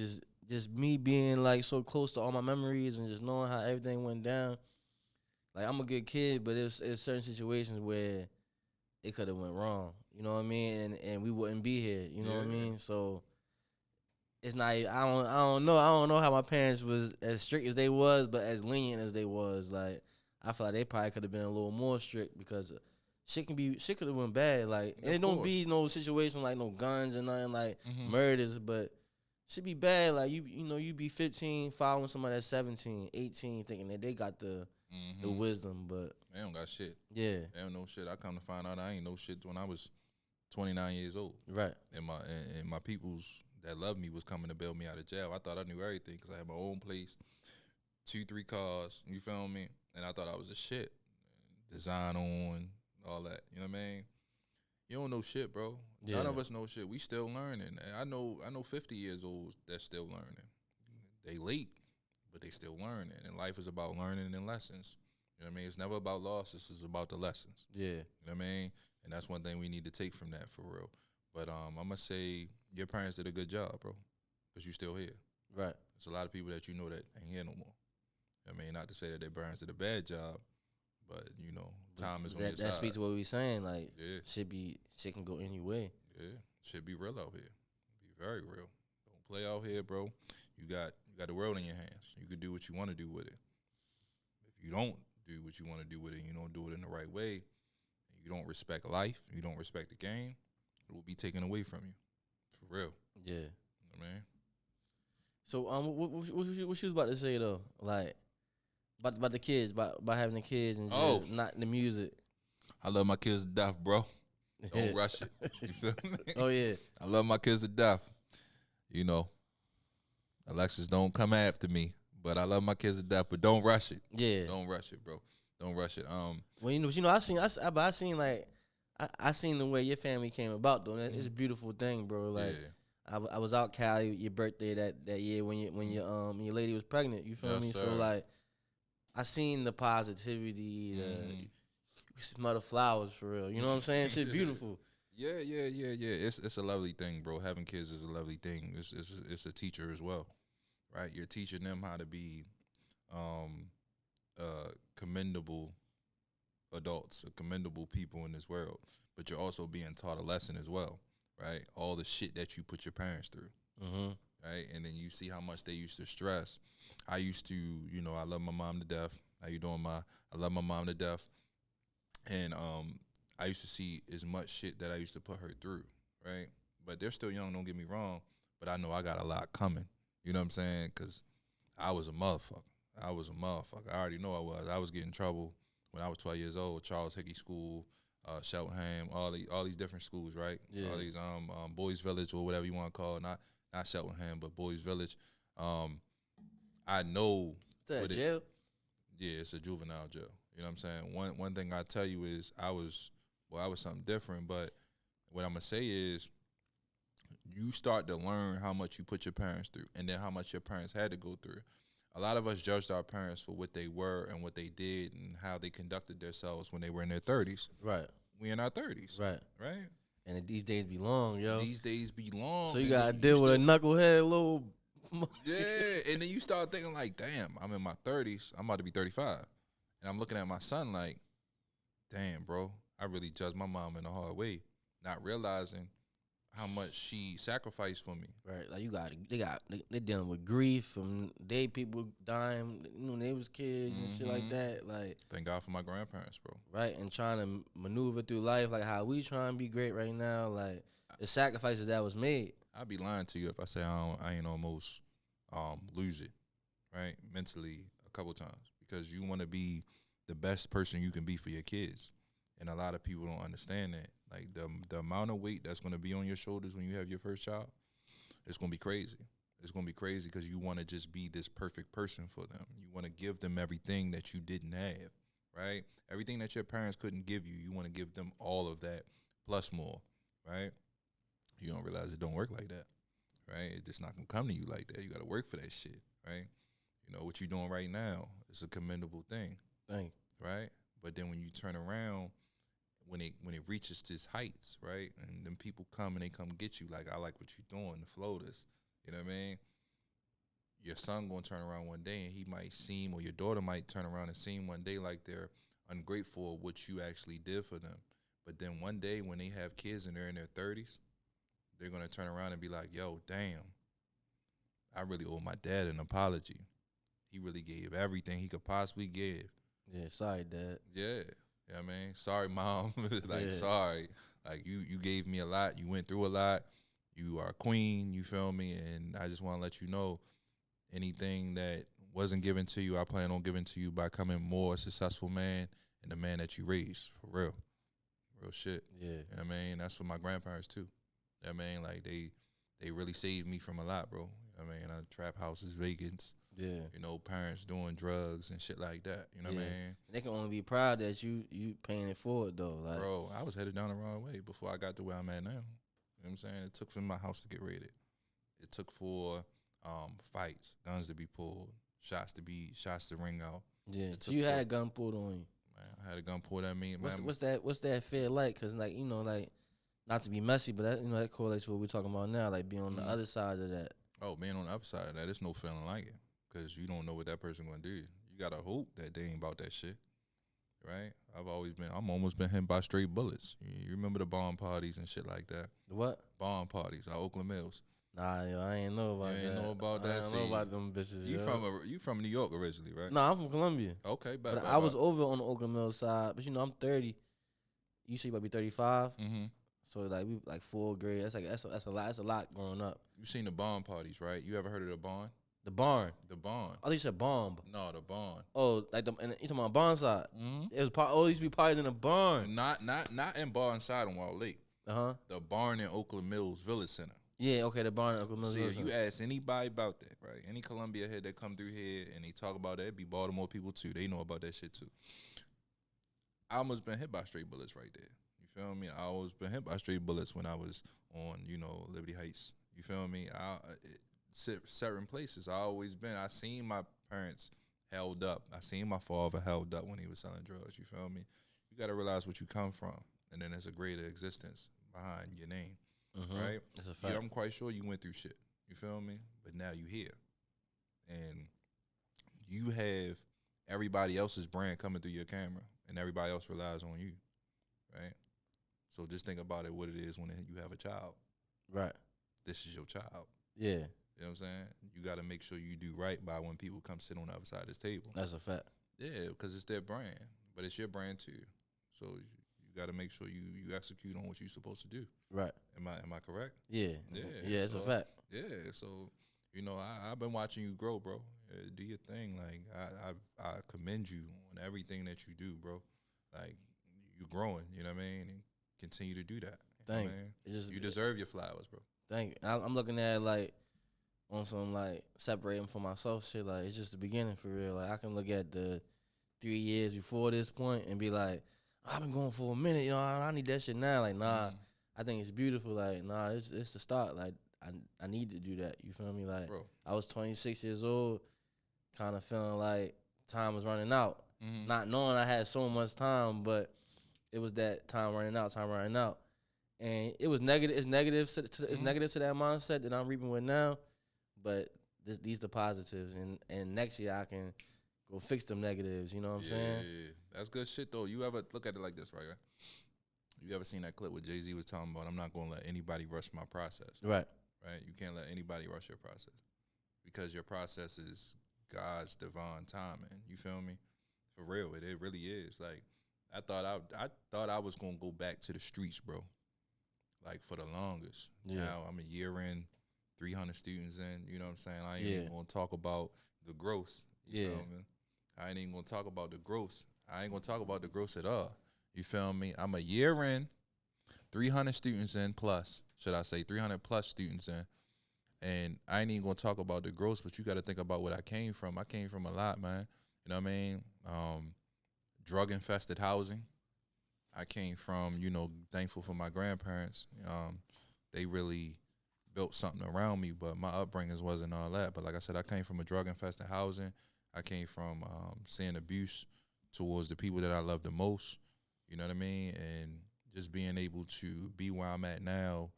just me being like so close to all my memories and just knowing how everything went down. like I'm a good kid, but it's certain situations where it could have went wrong. You know what I mean? And we wouldn't be here. You know what I mean? So it's not. I don't know. I don't know how my parents was as strict as they was, but as lenient as they was. Like I feel like they probably could have been a little more strict because shit could have went bad. Like and it don't be no situation like no guns and nothing like murders, but should be bad. Like you be 15 following somebody that's 17, 18, thinking that they got the wisdom, but they don't got shit. Yeah, they don't know shit. I come to find out I ain't know shit when I was 29 years old. Right. And my peoples that loved me was coming to bail me out of jail. I thought I knew everything because I had my own place, 2-3 cars. You feel me? And I thought I was a shit. Design on, all that. You know what I mean? You don't know shit, bro. Yeah. None of us know shit. We still learning. And I know 50 years old that's still learning. They late, but they still learning. And life is about learning and lessons. You know what I mean? It's never about losses. It's about the lessons. Yeah. You know what I mean? And that's one thing we need to take from that for real. But I'm going to say your parents did a good job, bro, because you still here. Right. There's a lot of people that you know that ain't here no more. I mean, not to say that their parents did a bad job, but, time is on your side. That speaks to what we saying. Like, shit can go any way. Yeah, shit be real out here. Be very real. Don't play out here, bro. You got the world in your hands. You can do what you want to do with it. If you don't do what you want to do with it, you don't do it in the right way, you don't respect life, you don't respect the game, it will be taken away from you. For real. Yeah. You know what I mean? So what you was about to say though? Like about the kids, about having the kids and just not the music. I love my kids to death, bro. Don't rush it. You feel me? Oh yeah. I love my kids to death. Alexis, don't come after me. But I love my kids to death. But don't rush it. Yeah. Don't rush it, bro. Don't rush it. Well, I seen like I seen the way your family came about though. It's a beautiful thing, bro. Like I was out Cali your birthday that year when your lady was pregnant. You feel me? Sir. So like I seen the positivity. You can smell the flowers for real. You know what I'm saying? Shit beautiful. Yeah. It's a lovely thing, bro. Having kids is a lovely thing. It's a teacher as well, right? You're teaching them how to be commendable adults, commendable people in this world. But you're also being taught a lesson as well, right? All the shit that you put your parents through, right? And then you see how much they used to stress. I used to, I love my mom to death. How you doing, Ma? I love my mom to death. And I used to see as much shit that I used to put her through, right? But they're still young, don't get me wrong. But I know I got a lot coming. You know what I'm saying? Because I was a motherfucker. I I already know I was. I was getting in trouble when I was 12 years old. Charles Hickey School, Cheltenham, all these different schools, right? Yeah. All these Boys Village or whatever you want to call it. Not Cheltenham, but Boys Village. I know. Is that jail? Yeah, it's a juvenile jail. You know what I'm saying? One thing I tell you is I was something different, but what I'm going to say is you start to learn how much you put your parents through and then how much your parents had to go through. A lot of us judged our parents for what they were and what they did and how they conducted themselves when they were in their 30s. Right. We in our 30s. Right. Right? And these days be long, yo. These days be long. So you got to deal with a knucklehead little... Yeah, and then you start thinking like, damn, I'm in my 30s. I'm about to be 35. And I'm looking at my son like, damn, bro, I really judged my mom in a hard way, not realizing how much she sacrificed for me. Right, like they dealing with grief from people dying, when they was kids and shit like that. Like, thank God for my grandparents, bro. Right, and trying to maneuver through life like how we trying to be great right now. Like the sacrifices that was made. I'd be lying to you if I say I ain't almost lose it, right, mentally a couple times because you want to be the best person you can be for your kids. And a lot of people don't understand that. Like, the amount of weight that's going to be on your shoulders when you have your first child, it's going to be crazy. It's going to be crazy because you want to just be this perfect person for them. You want to give them everything that you didn't have, right? Everything that your parents couldn't give you, you want to give them all of that plus more, right? You don't realize it don't work like that, right? It's just not going to come to you like that. You got to work for that shit, right? What you're doing right now is a commendable thing. Thanks. Right? But then when you turn around, when it reaches these heights, right? And then people come and they come get you like, I like what you're doing, the floaters. You know what I mean? your son gonna turn around one day and he might seem, or your daughter might turn around and seem one day like they're ungrateful of what you actually did for them. But then one day when they have kids and they're in their 30s, they're gonna turn around and be like, yo, damn, I really owe my dad an apology. He really gave everything he could possibly give. Yeah, sorry, Dad. Yeah. You know what I mean? Sorry, Mom. Like, Yeah. sorry. Like, you gave me a lot. You went through a lot. You are a queen, you feel me? And I just want to let you know, anything that wasn't given to you, I plan on giving to you by becoming more successful man and the man that you raised, for real. Real shit. Yeah. You know what I mean? That's for my grandparents, too. You know what I mean? Like, they really saved me from a lot, bro. You know what I mean? Trap houses, vacants. Yeah. You know, parents doing drugs and shit like that. You know what I mean? They can only be proud that you paying it forward, though. Like, Bro, I was headed down the wrong way before I got to where I'm at now. You know what I'm saying? It took for my house to get raided. It took for fights, guns to be pulled, shots to ring out. yeah. So you had a gun pulled on you. Man, I had a gun pulled at me. What's that feel like? Cause like, you know, like, not to be messy, but that, you know, that correlates to what we're talking about now. Like being on the other side of that. Oh, being on the other side of that, it's no feeling like it, cause you don't know what that person gonna do. You gotta hope that they ain't about that shit, right? I'm almost been hit by straight bullets. You remember the bomb parties and shit like that? What? Bomb parties at Oakland Mills. Nah, yo, I ain't know about that. You ain't know about that? I don't know about them bitches. You from New York originally, right? Nah, I'm from Columbia. Okay, but I was over on the Oakland Mills side. But you know, I'm 30. You say you about to be 35. Mm-hmm. So like we like 4th grade. That's a lot. That's a lot growing up. You seen the bomb parties, right? You ever heard of the barn? The barn. The barn. Oh, you said bomb. No, the barn. Oh, like you talking about barn side? Mm-hmm. It was all used to be parties in the barn. Not in barn side on Wall Lake. The barn in Oakland Mills Village Center. Yeah, okay, the barn in Oakland Mills. See, if you ask anybody about that, right? Any Columbia head that come through here and they talk about that, it'd be Baltimore people too. They know about that shit too. I almost been hit by straight bullets right there. You feel me? I always been hit by straight bullets when I was on, Liberty Heights. You feel me? Certain places I always been. I seen my parents held up. I seen my father held up when he was selling drugs. You feel me? You got to realize what you come from, and then there's a greater existence behind your name, right? That's a fact. Yeah, I'm quite sure you went through shit. You feel me? But now you here, and you have everybody else's brand coming through your camera, and everybody else relies on you, right? So just think about it, what it is when you have a child. Right. This is your child. Yeah. You know what I'm saying? You got to make sure you do right by when people come sit on the other side of this table. That's a fact. Yeah, because it's their brand, but it's your brand too. So you got to make sure you execute on what you're supposed to do. Right. Am I correct? Yeah. Yeah. Yeah, it's a fact. Yeah. So I've been watching you grow, bro. Do your thing. Like I commend you on everything that you do, bro. Like you're growing. You know what I mean? And continue to do that. Thank you. You deserve your flowers, bro. Thank you. I'm looking at it like on some like separating from myself shit. Like it's just the beginning for real. Like I can look at the 3 years before this point and be like, I've been going for a minute. You know, I need that shit now. Like nah, I think it's beautiful. Like nah, it's the start. Like I need to do that. You feel me? Like bro. I was 26 years old, kind of feeling like time was running out. Not knowing I had so much time, but it was that time running out. And it was negative. It's negative. It's negative to that mindset that I'm reaping with now. But these the positives, and next year I can go fix them negatives. You know what I'm saying? Yeah, that's good shit though. You ever look at it like this, right? You ever seen that clip where Jay-Z was talking about, I'm not gonna let anybody rush my process. Right. You can't let anybody rush your process because your process is God's divine timing. You feel me? For real, it really is. Like I thought I was gonna go back to the streets, bro. Like for the longest. Yeah. Now I'm a year in, 300 students in. You know what I'm saying? I ain't even gonna talk about the gross. You feel me? I ain't even gonna talk about the gross. I ain't gonna talk about the gross at all. You feel me? I'm a year in, 300 students in plus. Should I say 300 plus students in? And I ain't even gonna talk about the gross, but you got to think about what I came from. I came from a lot, man. You know what I mean? Drug infested housing. I came from, thankful for my grandparents. They really built something around me, but my upbringing wasn't all that. But like I said, I came from a drug infested housing. I came from seeing abuse towards the people that I love the most. You know what I mean? And just being able to be where I'm at now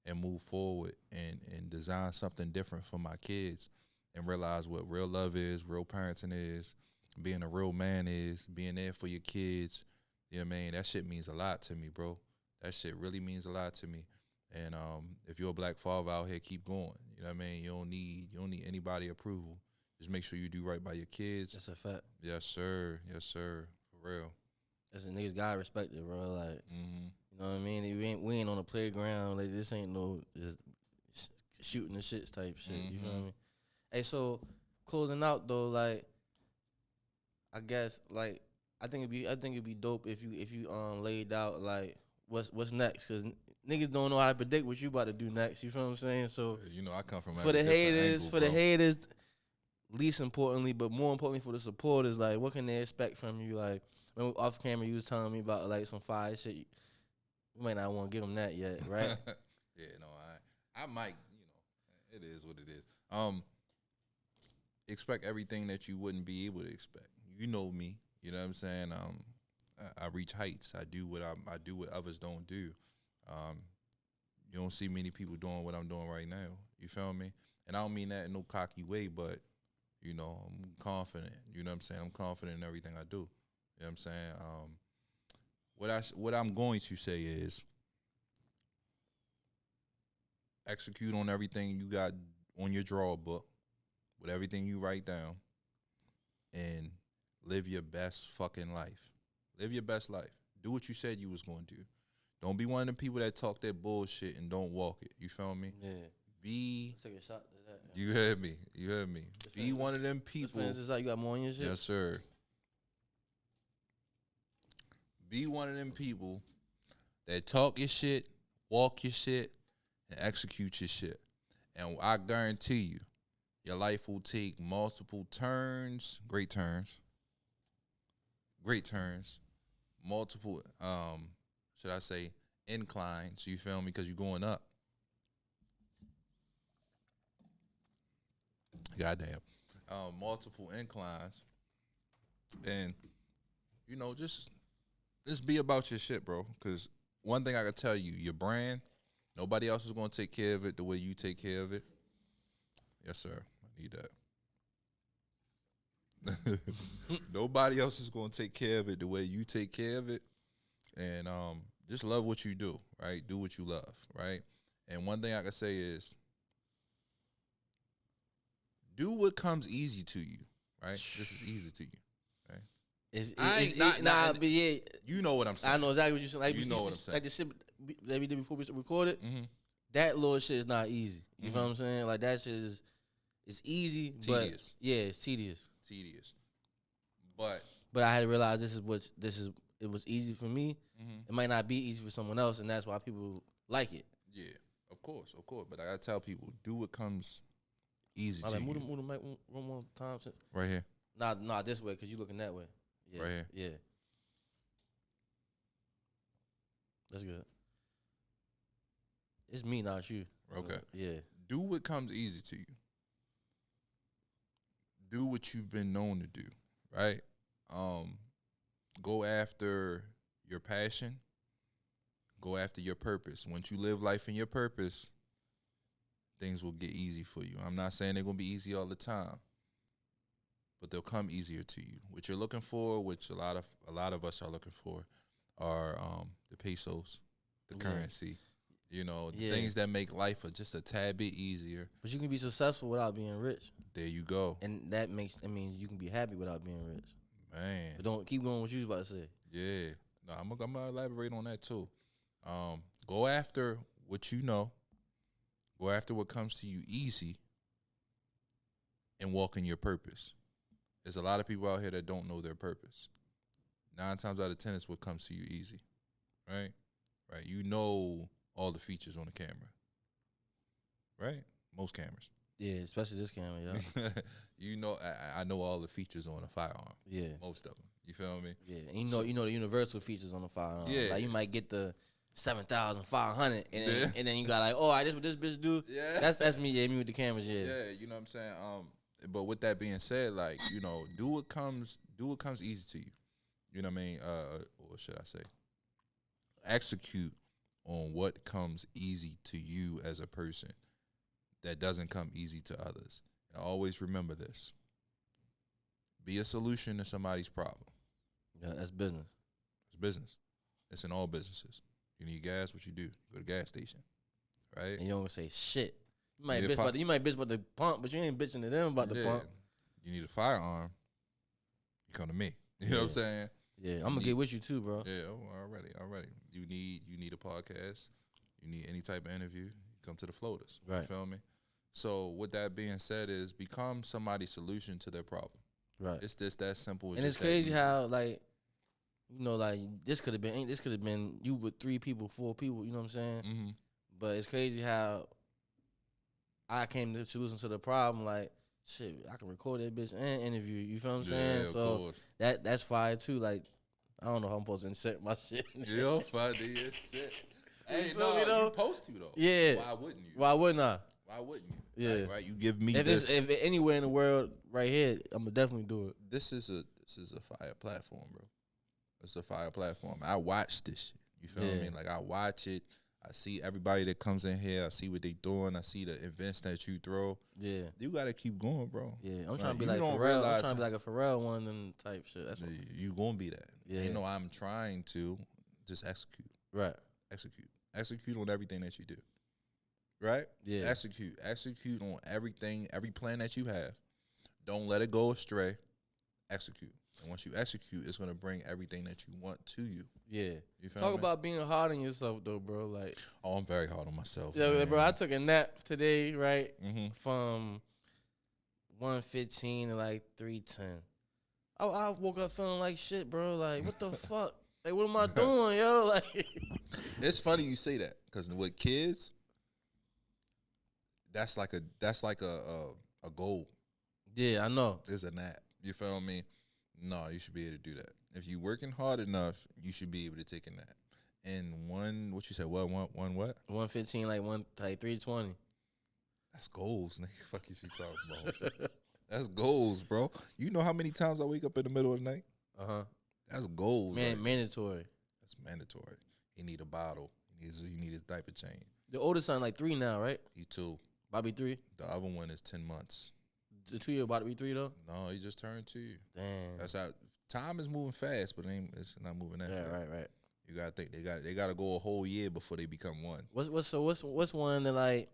and move forward and design something different for my kids and realize what real love is, real parenting is, being a real man is, being there for your kids. You know what I mean? That shit means a lot to me, bro. That shit really means a lot to me. And if you're a black father out here, keep going. You know what I mean? You don't need anybody approval. Just make sure you do right by your kids. That's a fact. Yes, sir. Yes, sir. For real. That's a niggas gotta respect it, bro. Like, you know what I mean? We ain't on the playground. Like, this ain't no just shooting the shits type shit. You feel me? Hey, so closing out though, like, I guess like I think it'd be dope if you laid out like what's next, cause niggas don't know how to predict what you about to do next. You feel what I'm saying? So you know, I come from for the haters, least importantly, but more importantly for the supporters, like what can they expect from you? Like when off camera, you was telling me about like some fire shit. You might not want to give them that yet, right? Yeah, no, I might. You know, it is what it is. Expect everything that you wouldn't be able to expect. You know me. You know what I'm saying? I reach heights. I do what others don't do. You don't see many people doing what I'm doing right now. You feel me? And I don't mean that in no cocky way, but you know, I'm confident. You know what I'm saying? I'm confident in everything I do. You know what I'm saying? What I'm going to say is execute on everything you got on your drawer book, with everything you write down, and live your best fucking life. Live your best life. Do what you said you was going to do. Don't be one of the people that talk that bullshit and don't walk it. You feel me? Yeah. Take a shot to that. You heard me. Be one of them people. Is like you got more on your shit? Yes, sir. Be one of them people that talk your shit, walk your shit, and execute your shit. And I guarantee you, your life will take multiple turns, great turns, multiple, should I say, inclines, you feel me, because you're going up. Goddamn. Multiple inclines. And, you know, just be about your shit, bro, because one thing I can tell you, your brand, nobody else is going to take care of it the way you take care of it. Yes, sir. I need that. Nobody else is going to take care of it the way you take care of it. And just love what you do, right? Do what you love, right? And one thing I can say is do what comes easy to you, right? This is easy to you, right? But yeah, you know what I'm saying. I know exactly what you're saying. Like, you know what I'm saying. Like the shit that we did before we recorded, that little shit is not easy. You know what I'm saying? Like that shit is, it's easy, tedious. But yeah, it's tedious. But I had to realize it was easy for me. It might not be easy for someone else, and that's why people like it. Yeah, of course. But I gotta tell people, do what comes easy to you. Move the mic one more time. Right here. Nah, this way, because you looking that way. Yeah, right here. Yeah. That's good. It's me, not you. Okay. Yeah. Do what comes easy to you. Do what you've been known to do, right? Go after your passion. Go after your purpose. Once you live life in your purpose, things will get easy for you. I'm not saying they're going to be easy all the time, but they'll come easier to you. What you're looking for, which a lot of us are looking for, are the pesos, the currency, you know, things that make life just a tad bit easier. But you can be successful without being rich. There you go. And that means you can be happy without being rich. Man. But don't keep going what you was about to say. Yeah. No, I'm gonna elaborate on that too. Go after what you know. Go after what comes to you easy, and walk in your purpose. There's a lot of people out here that don't know their purpose. 9 times out of 10, it's what comes to you easy, right? Right. You know all the features on the camera, right? Most cameras. Yeah, especially this camera, yeah. You know, I know all the features on a firearm. Yeah, most of them. You feel me? Yeah, and you know the universal features on the firearm. Yeah, like you might get the 7,500, and then you got like, oh, this what this bitch do. Yeah, that's me. Yeah, me with the cameras. Yeah, yeah. You know what I'm saying? But with that being said, like, you know, do what comes easy to you. You know what I mean? Or should I say, execute on what comes easy to you as a person that doesn't come easy to others. Now, always remember this. Be a solution to somebody's problem. Yeah, that's business. It's business. It's in all businesses. You need gas, what you do? You go to the gas station, right? And you don't say shit. You might bitch about the pump, but you ain't bitching to them about the pump. You need a firearm, you come to me. You know what I'm saying? Yeah, I'm gonna get with you too, bro. Yeah, already. You need a podcast. You need any type of interview. Come to the floaters. Right. You feel me? So with that being said, is become somebody's solution to their problem. Right. It's just that simple. And it's crazy how like, you know, like this could have been you with 3 people, 4 people. You know what I'm saying? Mm-hmm. But it's crazy how I came to the solution to the problem. Like, shit, I can record that bitch and interview. You feel what I'm saying? So that's fire too. Like, I don't know how I'm supposed to insert my shit. You're funny as shit. Hey, you feel me though? You supposed to though. Yeah. Why wouldn't you? Why wouldn't I? Why wouldn't you? Yeah. Right. You give me if anywhere in the world right here, I'm gonna definitely do it. This is a fire platform, bro. It's a fire platform. I watch this shit. You feel what I mean? Like I watch it. I see everybody that comes in here. I see what they doing. I see the events that you throw. Yeah. You gotta keep going, bro. Yeah. I'm trying to be like Pharrell. I'm trying to be like a Pharrell one of them type shit. That's what you gonna be that. Yeah. You know, I'm trying to just execute. Right. Execute on everything that you do. Right? Yeah. Execute on everything, every plan that you have. Don't let it go astray. Execute. And once you execute, it's gonna bring everything that you want to you. Yeah. You feel Talk me? about being hard on yourself though, bro. Like, oh, I'm very hard on myself. Yeah, man. bro. I took a nap today, right? Mm-hmm. From 1:15 to like 3:10. I woke up feeling like shit, bro. Like, what the fuck? Like, what am I doing, yo? Like, it's funny you say that because with kids, that's like a goal. Yeah, I know. It's a nap. You feel me? No, you should be able to do that. If you're working hard enough, you should be able to take a nap. And what you said? What? 1:15, like 3:20. That's goals, nigga. Fuck you, she talking about. That's goals, bro. You know how many times I wake up in the middle of the night? That's goals. Man, mandatory. That's mandatory. He need a bottle. He need his diaper change. The oldest son like 3 now, right? He 2. Bobby 3. The other one is 10 months. The 2-year about to be 3 though. No, he just turned 2. Damn. That's how time is moving fast, but it's not moving that fast. Right. You gotta think they gotta go a whole year before they become one. What's one that like?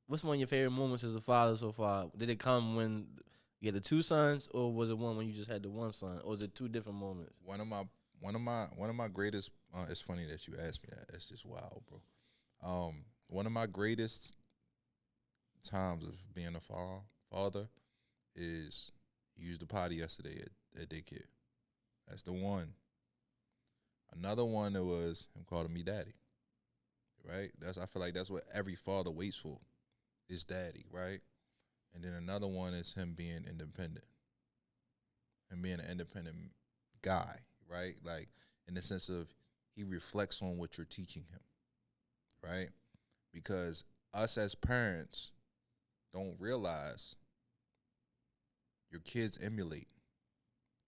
What's one of your favorite moments as a father so far? Did it come when you had the 2 sons, or was it one when you just had the 1 son, or was it 2 different moments? One of my greatest. It's funny that you asked me that. It's just wild, bro. One of my greatest times of being a father is he used the potty yesterday at daycare. That's the one. Another one that was him calling me daddy. Right? I feel like that's what every father waits for. Is daddy, right? And then another one is him being independent. And being an independent guy, right? Like in the sense of he reflects on what you're teaching him. Right? Because us as parents don't realize your kids emulate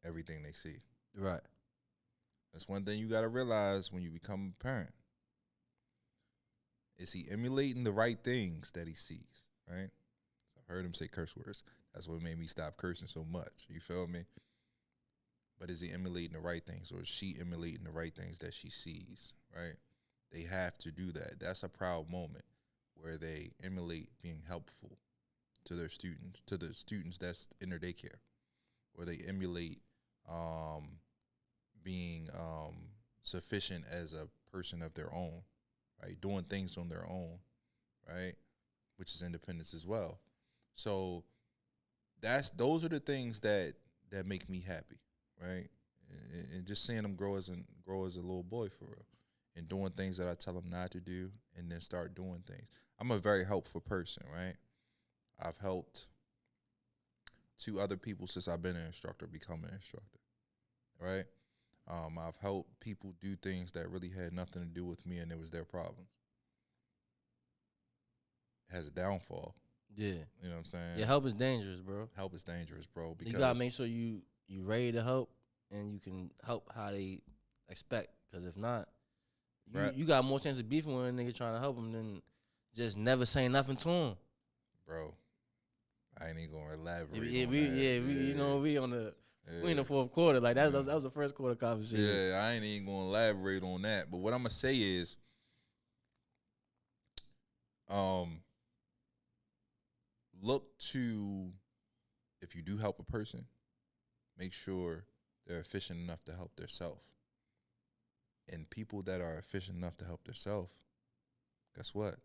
everything they see. Right. That's one thing you got to realize when you become a parent. Is he emulating the right things that he sees, right? I've heard him say curse words. That's what made me stop cursing so much. You feel me? But is he emulating the right things, or is she emulating the right things that she sees, right? They have to do that. That's a proud moment where they emulate being helpful to their students, to the students that's in their daycare, where they emulate being sufficient as a person of their own, right? Doing things on their own, right? Which is independence as well. So those are the things that make me happy, right? And just seeing them grow as a little boy for real, and doing things that I tell them not to do, and then start doing things. I'm a very helpful person, right? I've helped 2 other people since I've been an instructor become an instructor, right? I've helped people do things that really had nothing to do with me, and it was their problems. It has a downfall. Yeah. You know what I'm saying? Yeah, help is dangerous, bro. Help is dangerous, bro. Because you gotta make sure you ready to help, and you can help how they expect. Because if not, you got more chance of beefing with a nigga trying to help him than just never saying nothing to him. Bro, I ain't even gonna elaborate. We on that. we on the we in the fourth quarter. Like that was the first quarter conversation. Yeah, I ain't even gonna elaborate on that. But what I'm gonna say is, look to, if you do help a person, make sure they're efficient enough to help themselves. And people that are efficient enough to help themselves, guess what?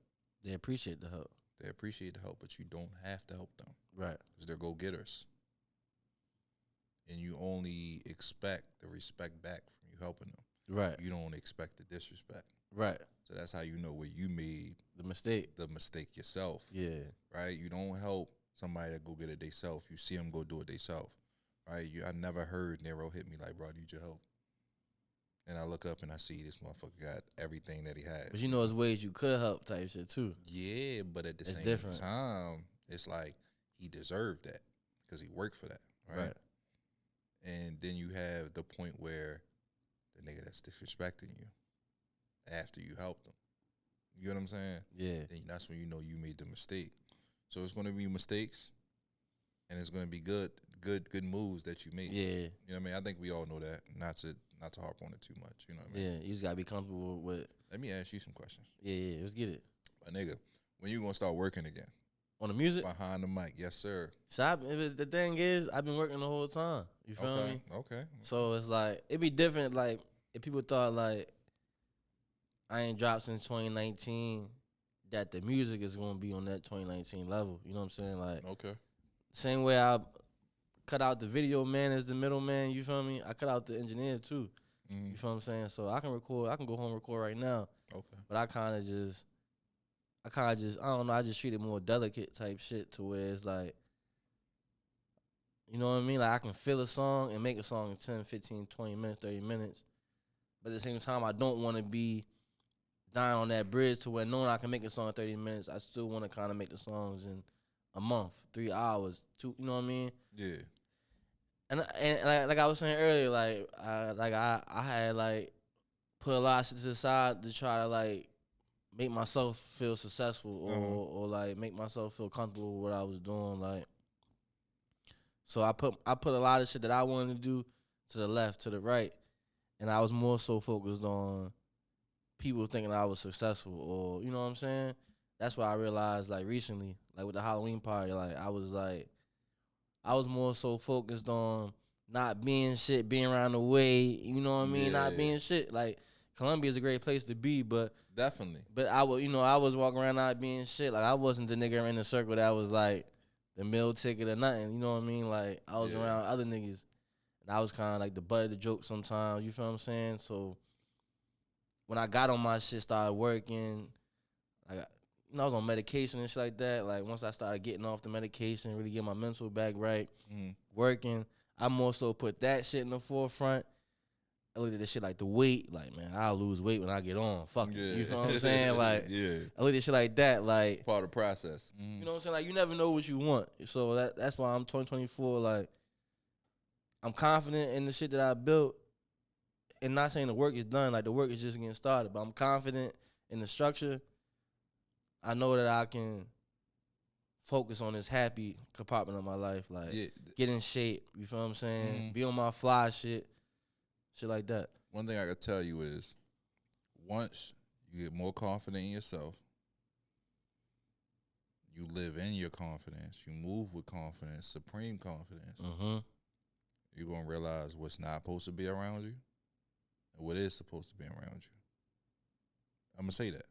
They appreciate the help. They appreciate the help, but you don't have to help them. Right. Because they're go-getters. And you only expect the respect back from you helping them. Right. You don't expect the disrespect. Right. So that's how you know where you made the mistake yourself. Yeah. Right? You don't help somebody to go get it themselves. You see them go do it themselves. Right? I never heard Nero hit me like, bro, I need your help. And I look up and I see this motherfucker got everything that he has. But you know, there's ways you could help type shit too. Yeah, but at the same time, it's like he deserved that because he worked for that. Right? And then you have the point where the nigga that's disrespecting you after you helped him. You know what I'm saying? Yeah. Then that's when you know you made the mistake. So it's going to be mistakes, and it's going to be good moves that you make. Yeah. You know what I mean? I think we all know that. Not to harp on it too much. You know what I mean? Yeah. You just gotta be comfortable with. Let me ask you some questions. Yeah. Let's get it. My nigga, when you gonna start working again? On the music? Behind the mic, yes, sir. So the thing is, I've been working the whole time. You feel me? Okay. So it's like, it'd be different, like, if people thought, like, I ain't dropped since 2019, that the music is going to be on that 2019 level. You know what I'm saying? Like, okay. Same way I cut out the video man as the middleman, you feel me? I cut out the engineer, too. Mm-hmm. You feel what I'm saying? So I can record, I can go home and record right now. Okay. But I kind of just, I don't know, I just treat it more delicate type shit to where it's like, you know what I mean? Like, I can feel a song and make a song in 10, 15, 20 minutes, 30 minutes. But at the same time, I don't want to be dying on that bridge to where knowing I can make a song in 30 minutes, I still want to kind of make the songs in a month, 3 hours, 2, you know what I mean? Yeah. And like I was saying earlier, I had, like, put a lot of shit to the side to try to, like, make myself feel successful or like make myself feel comfortable with what I was doing, like. So I put a lot of shit that I wanted to do to the left, to the right, and I was more so focused on people thinking I was successful, or you know what I'm saying. That's why I realized, like, recently, like with the Halloween party, like I was more so focused on not being shit, being around the way, you know what I mean, not being shit. Like, Columbia is a great place to be, but definitely. But I was walking around not being shit. Like, I wasn't the nigga in the circle that was like the meal ticket or nothing. You know what I mean? Like, I was around other niggas, and I was kind of like the butt of the joke sometimes. You feel what I'm saying? So when I got on my shit, started working, like, I was on medication and shit like that. Like, once I started getting off the medication, really get my mental back right, working, I more so put that shit in the forefront. I looked at this shit like the weight, like, man, I'll lose weight when I get on. Fuck it. You know what I'm saying? Like, I looked at shit like that, like, part of the process. You know what I'm saying? Like, you never know what you want. So that's why I'm 2024. Like, I'm confident in the shit that I built, and not saying the work is done. Like, the work is just getting started, but I'm confident in the structure. I know that I can focus on this happy compartment of my life, like get in shape. You feel what I'm saying? Be on my fly shit. Shit like that. One thing I could tell you is, once you get more confident in yourself, you live in your confidence, you move with confidence, supreme confidence, you're going to realize what's not supposed to be around you and what is supposed to be around you. I'm going to say that.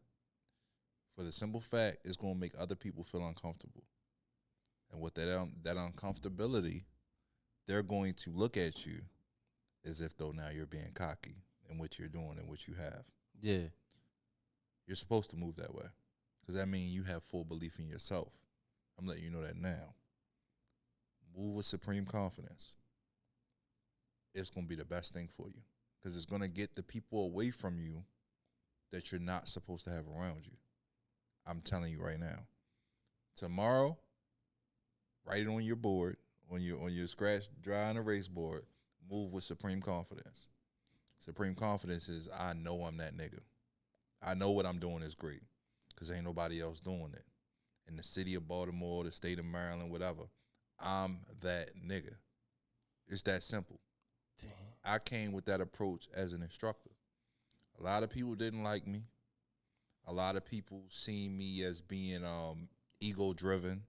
For the simple fact, it's going to make other people feel uncomfortable. And with that uncomfortability, they're going to look at you as if though now you're being cocky in what you're doing and what you have. Yeah. You're supposed to move that way, because that means you have full belief in yourself. I'm letting you know that now. Move with supreme confidence. It's going to be the best thing for you, because it's going to get the people away from you that you're not supposed to have around you. I'm telling you right now. Tomorrow, write it on your board, on your scratch, dry on erase board. Move with supreme confidence. Supreme confidence is, I know I'm that nigga. I know what I'm doing is great, because ain't nobody else doing it. in the city of Baltimore, the state of Maryland, whatever, I'm that nigga. It's that simple. Damn. I came with that approach as an instructor. A lot of people didn't like me. A lot of people seen me as being ego-driven.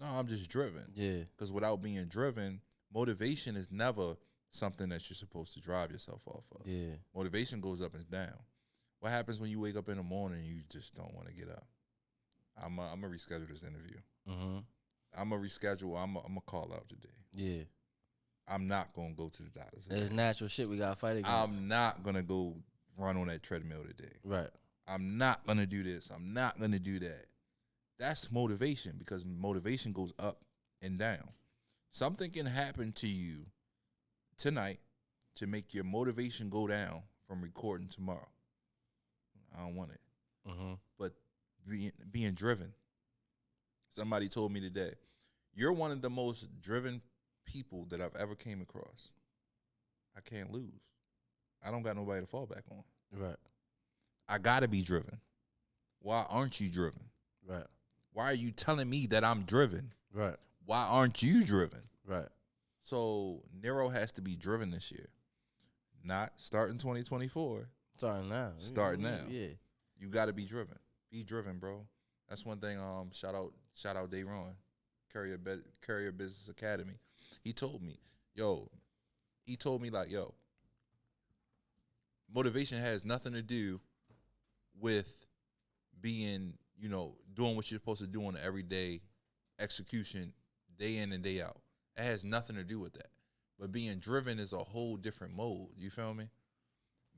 No, I'm just driven. Yeah. Because without being driven, motivation is never something that you're supposed to drive yourself off of. Yeah. Motivation goes up and down. What happens when you wake up in the morning and you just don't want to get up? I'm going to reschedule this interview. Mm-hmm. I'm going to reschedule. I'm going to call out today. Yeah. I'm not going to go to the doctor's today. There's natural shit we got to fight against. I'm not going to go run on that treadmill today. Right. I'm not going to do this. I'm not going to do that. That's motivation, because motivation goes up and down. Something can happen to you tonight to make your motivation go down from recording tomorrow. I don't want it. Mm-hmm. But being driven. Somebody told me today, you're one of the most driven people that I've ever came across. I can't lose. I don't got nobody to fall back on. Right. I got to be driven. Why aren't you driven? Right. Why are you telling me that I'm driven? Right. Why aren't you driven? Right. So Nero has to be driven this year. Not starting 2024. Starting now. Starting now. Yeah. You got to be driven. Be driven, bro. That's one thing. Shout out Dayron, Carrier Business Academy. He told me, motivation has nothing to do with being, doing what you're supposed to do on the everyday execution, day in and day out. It has nothing to do with that. But being driven is a whole different mode. You feel me?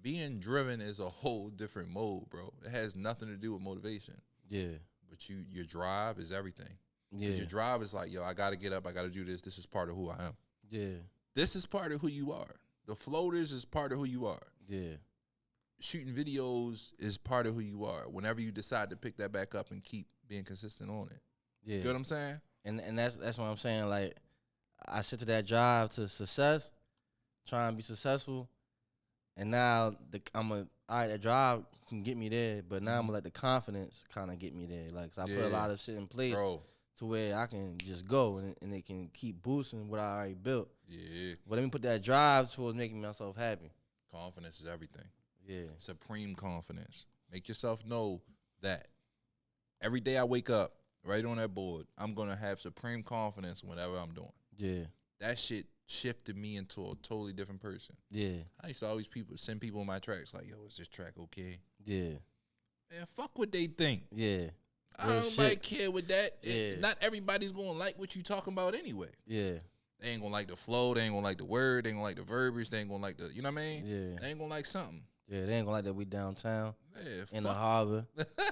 Being driven is a whole different mode, bro. It has nothing to do with motivation. Yeah. But your drive is everything. Yeah. Your drive is like, I got to get up. I got to do this. This is part of who I am. Yeah. This is part of who you are. The floaters is part of who you are. Yeah. Shooting videos is part of who you are. Whenever you decide to pick that back up and keep being consistent on it. Yeah. You know what I'm saying? And that's what I'm saying. Like, I sit to that drive to success, trying to be successful, and now that drive can get me there, but now I'm gonna let the confidence kind of get me there. Like, 'cause I put a lot of shit in place to where I can just go and it can keep boosting what I already built. Yeah. But let me put that drive towards making myself happy. Confidence is everything. Yeah. Supreme confidence. Make yourself know that every day I wake up, right on that board, I'm going to have supreme confidence whenever I'm doing. Yeah. That shit shifted me into a totally different person. Yeah. I used to always send people on my tracks like, is this track okay? Yeah. Man, fuck what they think. Yeah. I don't care with that. Yeah. Not everybody's going to like what you talking about anyway. Yeah. They ain't going to like the flow. They ain't going to like the word. They ain't going to like the verbiage. They ain't going to like the, you know what I mean? Yeah. They ain't going to like something. Yeah, they ain't gonna like that we downtown in the fuck. harbor,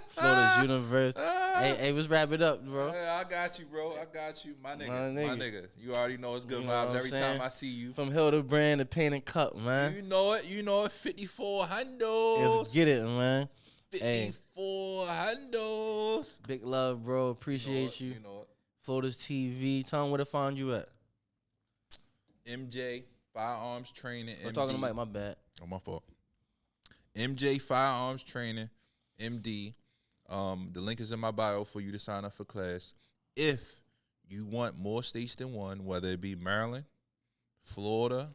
Florida's universe. Hey, let's wrap it up, bro. I got you, bro. I got you, my nigga. You already know it's good vibes every time I see you. From Hildebrand to Paint and Cup, man. You know it. 54 hundos. Let's get it, man. 54 hundos. Big love, bro. Appreciate you. You know it. Florida's TV. Tell them where to find you at. MJ Firearms Training. I'm talking to Mike. My bad. Oh, my fault. MJ Firearms Training, MD. The link is in my bio for you to sign up for class. If you want more states than one, whether it be Maryland, Florida,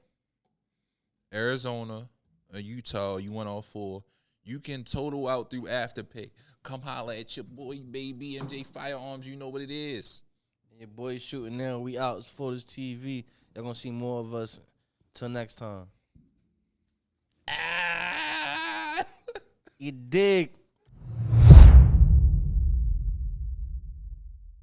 Arizona, or Utah, you want all four, you can total out through Afterpay. Come holla at your boy, baby, MJ Firearms. You know what it is. Your boy shooting now. We out. It's Florida's TV. Y'all gonna see more of us. Till next time. You dig?